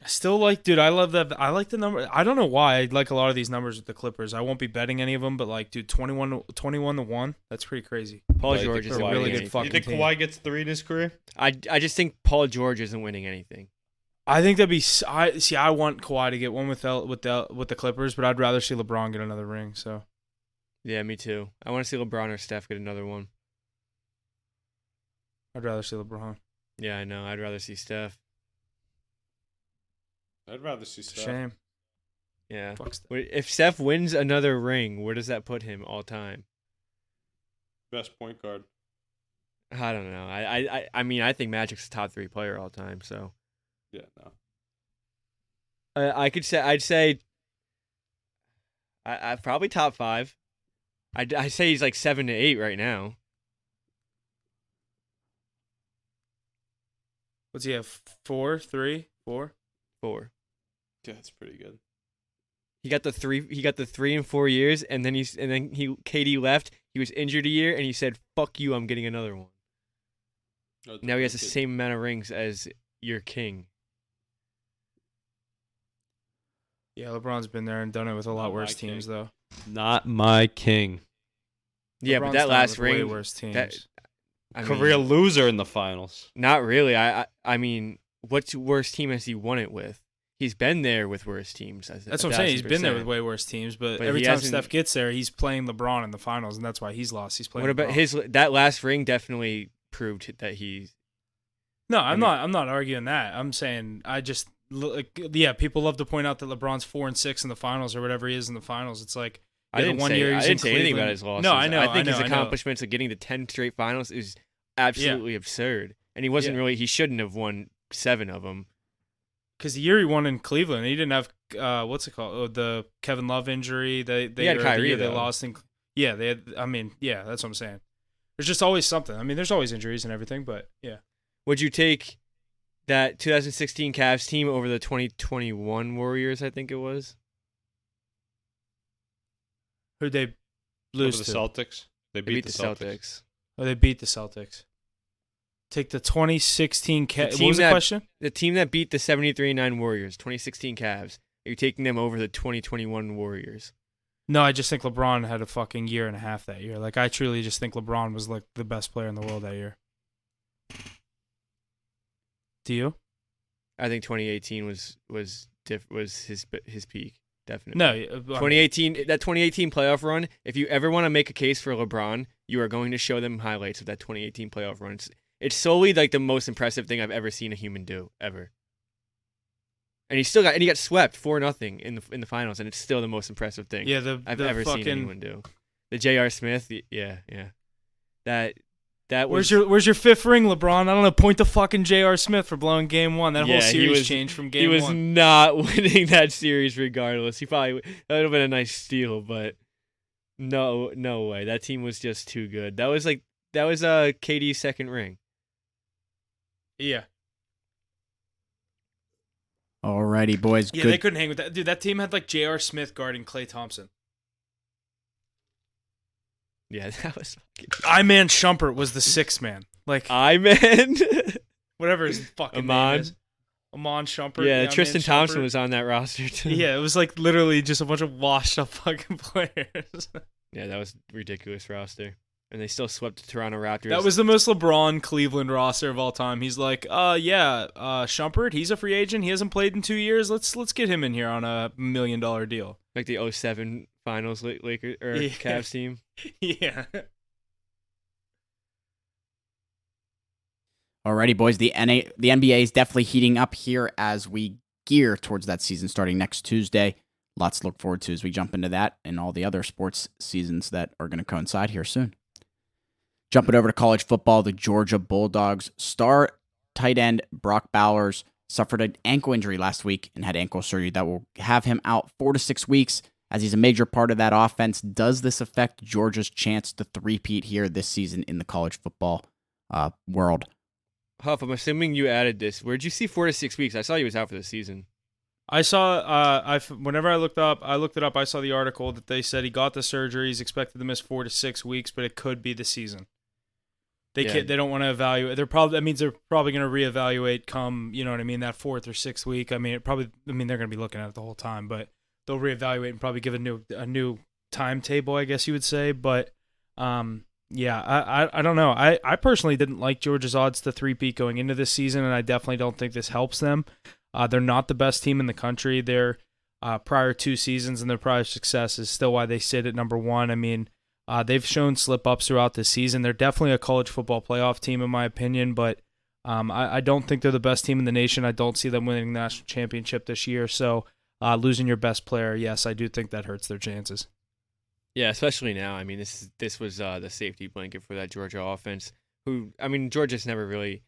I still like, dude, I love that. I like the number. I don't know why I like a lot of these numbers with the Clippers. I won't be betting any of them, but like, dude, 21-1, that's pretty crazy. Paul George is a really good fucking You think team. Kawhi gets 3 in his career? I just think Paul George isn't winning anything. I think that'd be. I want Kawhi to get one with the Clippers, but I'd rather see LeBron get another ring. So. Yeah, me too. I want to see LeBron or Steph get another one. I'd rather see LeBron. Yeah, I know. I'd rather see Steph. I'd rather see Steph. Shame. Yeah. Fuck Steph. If Steph wins another ring, where does that put him all time? Best point guard. I don't know. I mean, I think Magic's a top 3 player all time. So. Yeah, no. I'd say. I probably top 5. I say he's like 7 to 8 right now. What's he have? 4, 3, 4? 4. Yeah, that's pretty good. He got the 3 in 4 years, and then KD left. He was injured a year, and he said, "Fuck you, I'm getting another one." Now he has the same amount of rings as your king. Yeah, LeBron's been there and done it with a lot worse teams, though. Not my king. Yeah, LeBron's but that done it last with ring, way worse teams. Career loser in the finals. Not really. I mean, what worse team has he won it with? He's been there with worse teams. That's what I'm saying. He's been there with way worse teams, but every time Steph gets there, he's playing LeBron in the finals, and that's why he's lost. He's playing. What about LeBron. that last ring? Definitely proved that he's. No, I'm not arguing that. I'm saying people love to point out that LeBron's 4 and 6 in the finals or whatever he is in the finals. It's like I didn't say anything about his losses. No, I know. I think his accomplishments of getting to 10 straight finals is absolutely absurd, and he wasn't really. He shouldn't have won 7 of them. Because the year he won in Cleveland, he didn't have what's it called? Oh, the Kevin Love injury. They had Kyrie. They lost in. Yeah, they had. I mean, yeah, that's what I'm saying. There's just always something. I mean, there's always injuries and everything, but yeah. Would you take that 2016 Cavs team over the 2021 Warriors? I think it was. Who'd they lose to? to? The Celtics. They beat the Celtics. Oh, they beat the Celtics. Take the 2016 Cavs. The What was the team question? The team that beat the 73-9 Warriors, 2016 Cavs. Are you taking them over the 2021 Warriors? No, I just think LeBron had a fucking year and a half that year. Like, I truly just think LeBron was like the best player in the world that year. Do you? I think 2018 was his peak, definitely. No, 2018, that 2018 playoff run. If you ever want to make a case for LeBron, you are going to show them highlights of that 2018 playoff run. It's solely like the most impressive thing I've ever seen a human do ever. And he got swept 4-0 in the finals, and it's still the most impressive thing I've ever seen anyone do. The J.R. Smith, yeah. That was where's your fifth ring, LeBron? I don't know. Point to fucking J.R. Smith for blowing game one. That whole series changed from game one. He was not winning that series regardless. That would have been a nice steal, but no way. That team was just too good. That was KD's second ring. Yeah. Alrighty, boys. Yeah, good. they couldn't hang with that. Dude, that team had like J.R. Smith guarding Klay Thompson. Yeah, that was fucking... I-Man Shumpert was the sixth man. Like, I-Man? whatever his fucking name is. Amon Shumpert. Yeah, Tristan Thompson was on that roster too. Yeah, it was like literally just a bunch of washed up fucking players. Yeah, that was a ridiculous roster. And they still swept the Toronto Raptors. That was the most LeBron Cleveland roster of all time. He's like, Shumpert, he's a free agent. He hasn't played in 2 years. Let's get him in here on $1 million deal. Like the 2007 Finals Lakers or Cavs team. Yeah. Alrighty, boys. The NBA is definitely heating up here as we gear towards that season starting next Tuesday. Lots to look forward to as we jump into that and all the other sports seasons that are going to coincide here soon. Jumping over to college football, the Georgia Bulldogs star tight end Brock Bowers suffered an ankle injury last week and had ankle surgery that will have him out 4 to 6 weeks as he's a major part of that offense. Does this affect Georgia's chance to three-peat here this season in the college football world? Huff, I'm assuming you added this. Where'd you see 4 to 6 weeks? I saw he was out for the season. I saw. Whenever I looked it up. I saw the article that they said he got the surgery. He's expected to miss 4 to 6 weeks, but it could be the season. They don't want to evaluate. That means they're probably going to reevaluate come, you know what I mean, that 4th or 6th week. I mean, they're going to be looking at it the whole time, but they'll reevaluate and probably give a new timetable, I guess you would say. But yeah, I don't know. I personally didn't like Georgia's odds to three-peat going into this season, and I definitely don't think this helps them. They're not the best team in the country. Their prior 2 seasons and their prior success is still why they sit at number 1. I mean, they've shown slip-ups throughout this season. They're definitely a college football playoff team, in my opinion, but I don't think they're the best team in the nation. I don't see them winning the national championship this year. So losing your best player, yes, I do think that hurts their chances. Yeah, especially now. I mean, this was the safety blanket for that Georgia offense. Georgia's never really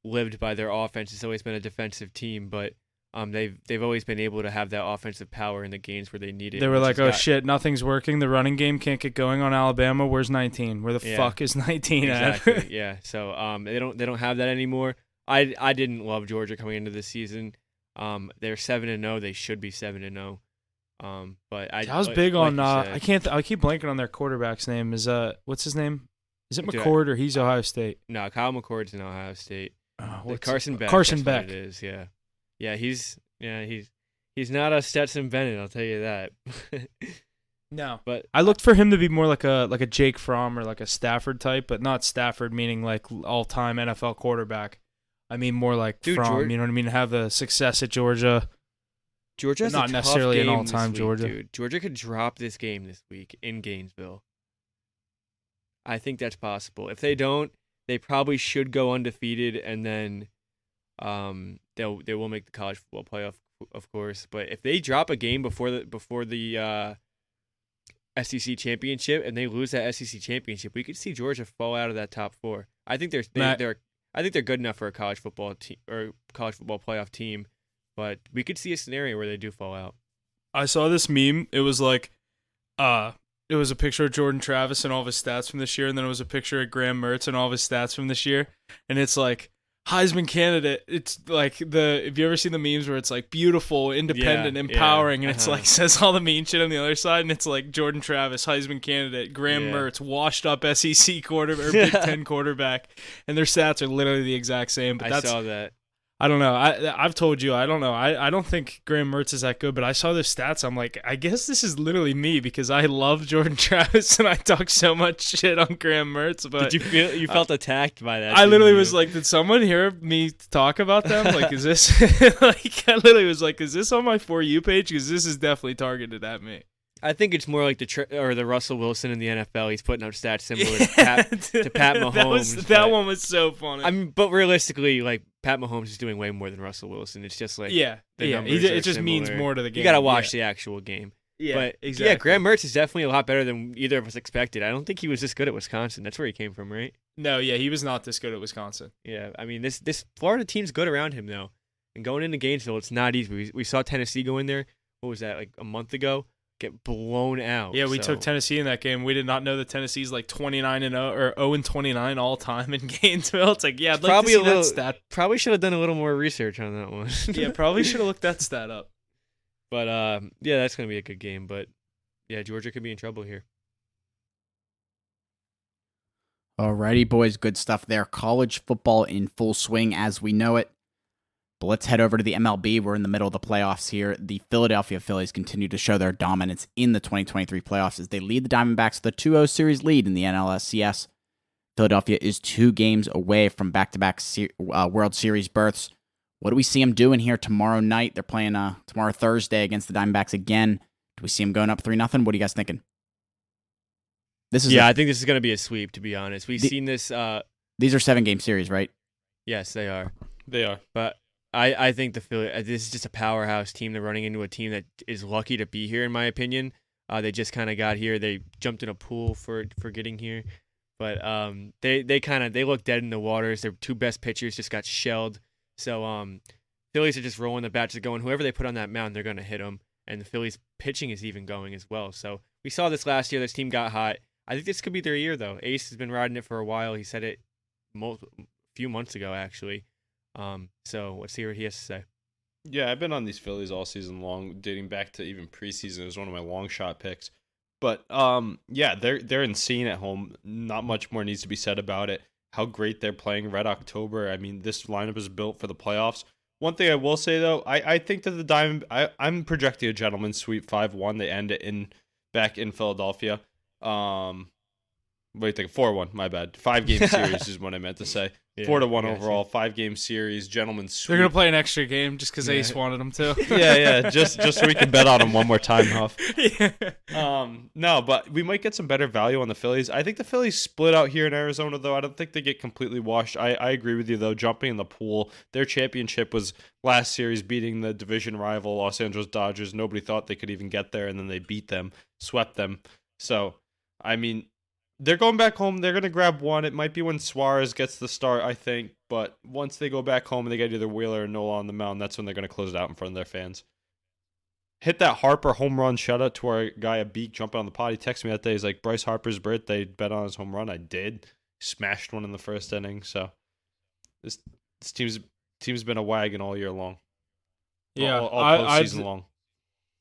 lived by their offense. It's always been a defensive team, but they've always been able to have that offensive power in the games where they need it. They were like, shit, nothing's working. The running game can't get going on Alabama. Where's 19? Where the fuck is 19 exactly. at? Yeah. So they don't have that anymore. I didn't love Georgia coming into this season. They're 7-0. They should be 7-0. But I was big on. I keep blanking on their quarterback's name. What's his name? Is it McCord or he's Ohio State? No, Kyle McCord's in Ohio State. Carson Beck. Carson Beck. It is. Yeah. Yeah. He's not a Stetson Bennett. I'll tell you that. No, but I looked for him to be more like a Jake Fromm or like a Stafford type, but not Stafford meaning like all-time NFL quarterback. I mean more like Fromm. You know what I mean? Have the success at Georgia. Georgia's not necessarily an all-time Georgia. Dude. Georgia could drop this game this week in Gainesville. I think that's possible. If they don't, they probably should go undefeated, and then they will make the college football playoff, of course. But if they drop a game before the SEC championship and they lose that SEC championship, we could see Georgia fall out of that top 4. I think they're good enough for a college football team or college football playoff team. But we could see a scenario where they do fall out. I saw this meme. It was like, it was a picture of Jordan Travis and all of his stats from this year, and then it was a picture of Graham Mertz and all of his stats from this year. And it's like, Heisman candidate. It's like if you ever seen the memes where it's like beautiful, independent, empowering, and it's like says all the mean shit on the other side, and it's like Jordan Travis, Heisman candidate, Graham Mertz, washed up SEC quarterback or Big Ten quarterback, and their stats are literally the exact same. But I saw that. I don't know. I've told you, I don't know. I don't think Graham Mertz is that good, but I saw the stats. I'm like, I guess this is literally me because I love Jordan Travis and I talk so much shit on Graham Mertz. But Did you felt attacked by that? I literally was like, did someone hear me talk about them? Like, is this like? I literally was like, is this on my For You page? Because this is definitely targeted at me. I think it's more like the Russell Wilson in the NFL. He's putting up stats similar to Pat Mahomes. That one was so funny. I mean, but realistically, like Pat Mahomes is doing way more than Russell Wilson. It's just like it just means more to the game. You gotta watch the actual game. Yeah, but exactly. Yeah, Graham Mertz is definitely a lot better than either of us expected. I don't think he was this good at Wisconsin. That's where he came from, right? No, yeah, he was not this good at Wisconsin. Yeah, I mean this Florida team's good around him though, and going into Gainesville, it's not easy. We saw Tennessee go in there. What was that, like a month ago? Get blown out. Yeah, we took Tennessee in that game. We did not know that Tennessee's like 29-0 or 0-29 all time in Gainesville. It's like, yeah, I'd like to see that stat. Probably should have done a little more research on that one. Yeah, probably should have looked that stat up. But yeah, that's gonna be a good game. But yeah, Georgia could be in trouble here. Alrighty, boys, good stuff there. College football in full swing as we know it. But let's head over to the MLB. We're in the middle of the playoffs here. The Philadelphia Phillies continue to show their dominance in the 2023 playoffs as they lead the Diamondbacks with a 2-0 series lead in the NLCS. Philadelphia is 2 games away from back-to-back World Series berths. What do we see them doing here tomorrow night? They're playing tomorrow Thursday against the Diamondbacks again. Do we see them going up 3-0? What are you guys thinking? I think this is going to be a sweep, to be honest. We've seen this. These are 7-game series, right? Yes, they are. They are. But I think the Phillies, this is just a powerhouse team. They're running into a team that is lucky to be here, in my opinion. They just kind of got here. They jumped in a pool for getting here. But they look dead in the waters. Their 2 best pitchers just got shelled. So Phillies are just rolling the bats. They're going, whoever they put on that mound, they're going to hit them. And the Phillies pitching is even going as well. So we saw this last year. This team got hot. I think this could be their year, though. Ace has been riding it for a while. He said it a few months ago, actually. So let's see what he has to say. Yeah, I've been on these Phillies all season long, dating back to even preseason. It was one of my long shot picks. But yeah, they're insane at home. Not much more needs to be said about it. How great they're playing Red October. I mean, this lineup is built for the playoffs. One thing I will say though, I think that I'm projecting a gentleman's sweep 5-1. They end it back in Philadelphia. What do you think? 4-1. My bad. 5-game series is what I meant to say. 4-1 overall. 5-game series. Gentlemen's sweep. They're gonna play an extra game just because Ace wanted them to. Yeah. Just so we can bet on them one more time, Huff. Yeah. No, but we might get some better value on the Phillies. I think the Phillies split out here in Arizona, though. I don't think they get completely washed. I agree with you, though. Jumping in the pool, their championship was last series beating the division rival Los Angeles Dodgers. Nobody thought they could even get there, and then they beat them, swept them. So, I mean, they're going back home. They're going to grab one. It might be when Suarez gets the start, I think. But once they go back home and they get either Wheeler or Nola on the mound, that's when they're going to close it out in front of their fans. Hit that Harper home run shutout to our guy, a beak, jumping on the pod. He texted me that day. He's like, Bryce Harper's birthday, bet on his home run. I did. Smashed one in the first inning. So this team's been a wagon all year long. Yeah, all postseason long.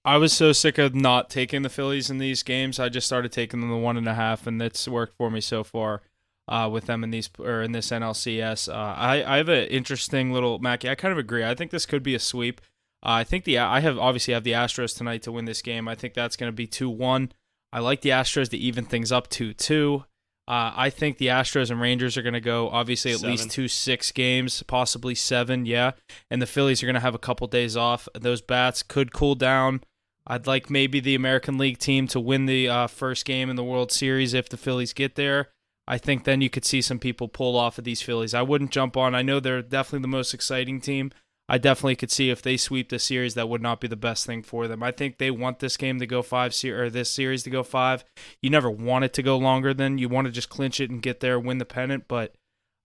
I was so sick of not taking the Phillies in these games. I just started taking them the 1.5, and that's worked for me so far with them in this NLCS. I have an interesting little Mackie. I kind of agree. I think this could be a sweep. I think I obviously have the Astros tonight to win this game. I think that's going to be 2-1. I like the Astros to even things up 2-2. I think the Astros and Rangers are going to go obviously at least 2-6 games, possibly 7. Yeah, and the Phillies are going to have a couple days off. Those bats could cool down. I'd like maybe the American League team to win the first game in the World Series if the Phillies get there. I think then you could see some people pull off of these Phillies. I wouldn't jump on. I know they're definitely the most exciting team. I definitely could see if they sweep the series, that would not be the best thing for them. I think they want this game to go 5, or this series to go 5. You never want it to go longer than you want to just clinch it and get there, win the pennant. But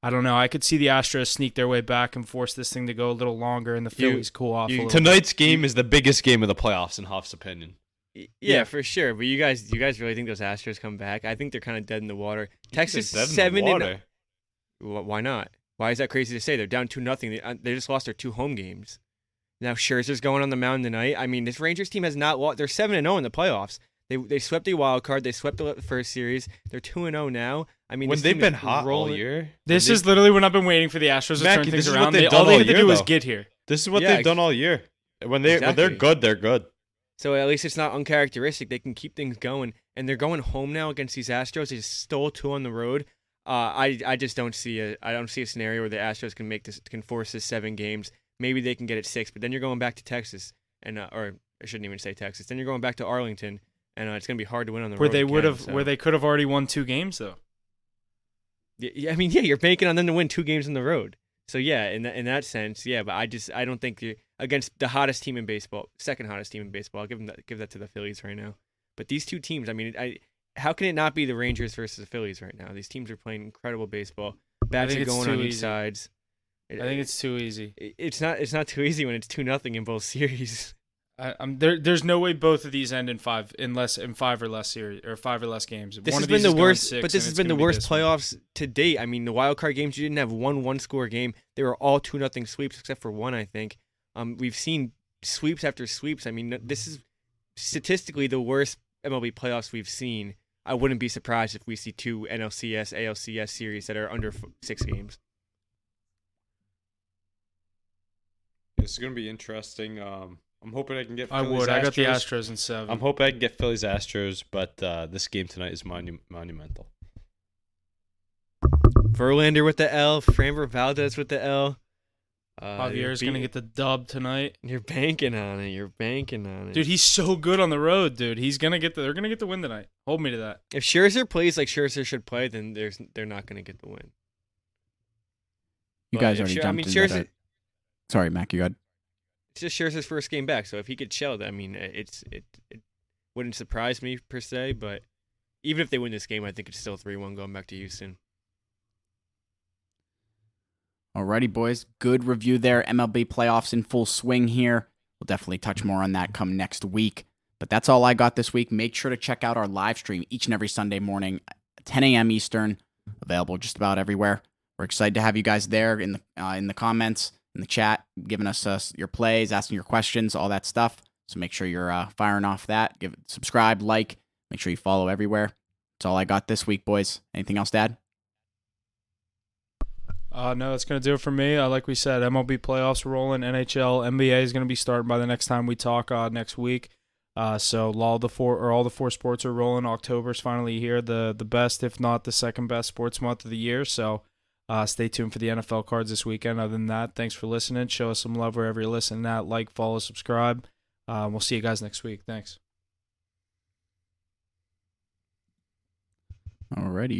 I don't know. I could see the Astros sneak their way back and force this thing to go a little longer, and the Phillies cool off a little. Tonight's game is the biggest game of the playoffs in Huff's opinion. Yeah, for sure. But you guys really think those Astros come back? I think they're kind of dead in the water. Texas 7-0. Why not? Why is that crazy to say? They're down 2-0. They just lost their 2 home games. Now Scherzer's going on the mound tonight. I mean, this Rangers team has not lost. They're 7-0 in the playoffs. They swept the wild card. They swept the first series. They're 2-0 now. I mean, When they've been hot all year. This is literally when I've been waiting for the Astros to turn Mackie, things this is what around. they've All done they all had to year, do is though. get here. This is what Yeah, they've done all year. When they're Exactly. good, they're good. So at least it's not uncharacteristic. They can keep things going, and they're going home now against these Astros. They just stole 2 on the road. I just don't see a scenario where the Astros can force this 7 games. Maybe they can get it 6, but then you're going back to Texas, and or I shouldn't even say Texas. Then you're going back to Arlington, and it's going to be hard to win on the road. Where they could have already won 2 games though. Yeah, I mean, yeah, you're banking on them to win 2 games on the road. So yeah, in that sense, yeah. But I don't think you're against the hottest team in baseball, second hottest team in baseball. I'll give that to the Phillies right now. But these 2 teams, I mean, how can it not be the Rangers versus the Phillies right now? These teams are playing incredible baseball. Bats are going on each sides. I think it's too easy. It's not too easy when it's 2-0 in both series. There's no way both of these end in 5 or less series or 5 or less games. This One has of been these the is going worst, 6, but this and has it's been the gonna be worst this one. playoffs to date. I mean, the wild card games, you didn't have one score game. They were all 2-0 sweeps except for one, I think. We've seen sweeps after sweeps. I mean, this is statistically the worst MLB playoffs we've seen. I wouldn't be surprised if we see 2 NLCS, ALCS series that are under 6 games. It's going to be interesting. I'm hoping I can get I Phillies would. I got the Astros. Astros in 7. I'm hoping I can get Phillies Astros, but this game tonight is monumental. Verlander with the L, Framber Valdez with the L. Javier's going to get the dub tonight. You're banking on it. You're banking on it. Dude, he's so good on the road, dude. They're going to get the win tonight. Hold me to that. If Scherzer plays like Scherzer should play, then they're not going to get the win. You But guys if already Scher- jumped I mean, into Scherzer, that. Sorry, Mac, you got. it's just Scherzer's first game back, so if he could shell, I mean, it wouldn't surprise me per se, but even if they win this game, I think it's still 3-1 going back to Houston. Alrighty, boys. Good review there. MLB playoffs in full swing here. We'll definitely touch more on that come next week. But that's all I got this week. Make sure to check out our live stream each and every Sunday morning, 10 a.m. Eastern. Available just about everywhere. We're excited to have you guys there in the comments, in the chat, giving us your plays, asking your questions, all that stuff. So make sure you're firing off that. Subscribe, like, make sure you follow everywhere. That's all I got this week, boys. Anything else to add? No, that's going to do it for me. Like we said, MLB playoffs rolling. NHL, NBA is going to be starting by the next time we talk next week. So all the 4 sports are rolling. October's finally here, the best, if not the second best sports month of the year. So stay tuned for the NFL cards this weekend. Other than that, thanks for listening. Show us some love wherever you're listening at. Like, follow, subscribe. We'll see you guys next week. Thanks. Alrighty.